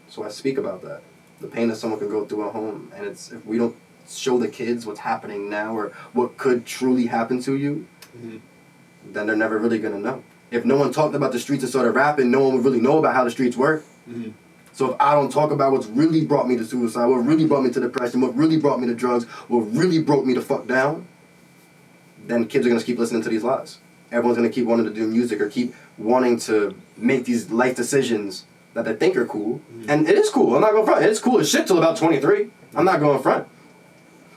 So I speak about that. The pain that someone could go through at home. And it's if we don't show the kids what's happening now or what could truly happen to you, then they're never really going to know. If no one talked about the streets and started rapping, no one would really know about how the streets work. So if I don't talk about what's really brought me to suicide, what really brought me to depression, what really brought me to drugs, what really broke me the fuck down, then kids are going to keep listening to these lies. Everyone's going to keep wanting to do music or keep wanting to make these life decisions that they think are cool. And it is cool. I'm not going front. It's cool as shit till about 23. I'm not going front.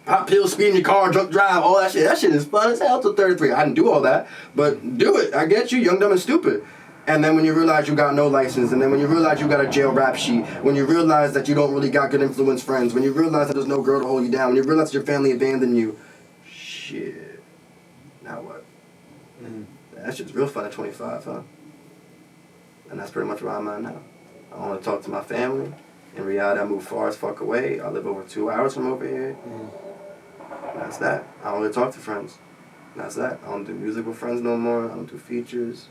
Pop pills, speed in your car, drunk drive, all that shit. That shit is fun as hell till 33. I didn't do all that, but do it. I get you, young, dumb, and stupid. And then when you realize you got no license, and then when you realize you got a jail rap sheet, when you realize that you don't really got good influence friends, when you realize that there's no girl to hold you down, when you realize that your family abandoned you, shit, now what? That shit's real fun at 25, huh? And that's pretty much where I'm at now. I want to talk to my family. In reality, I moved far as fuck away. I live over 2 hours from over here. And that's that. I don't really talk to friends. And that's that. I don't do music with friends no more. I don't do features.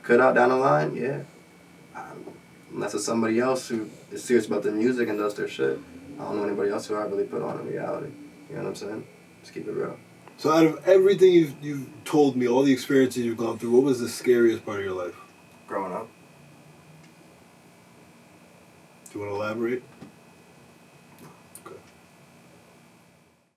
Could out down the line, yeah. Unless it's somebody else who is serious about their music and does their shit. I don't know anybody else who I really put on in reality. You know what I'm saying? Just keep it real. So out of everything you've told me, all the experiences you've gone through, what was the scariest part of your life? Growing up. Do you want to elaborate?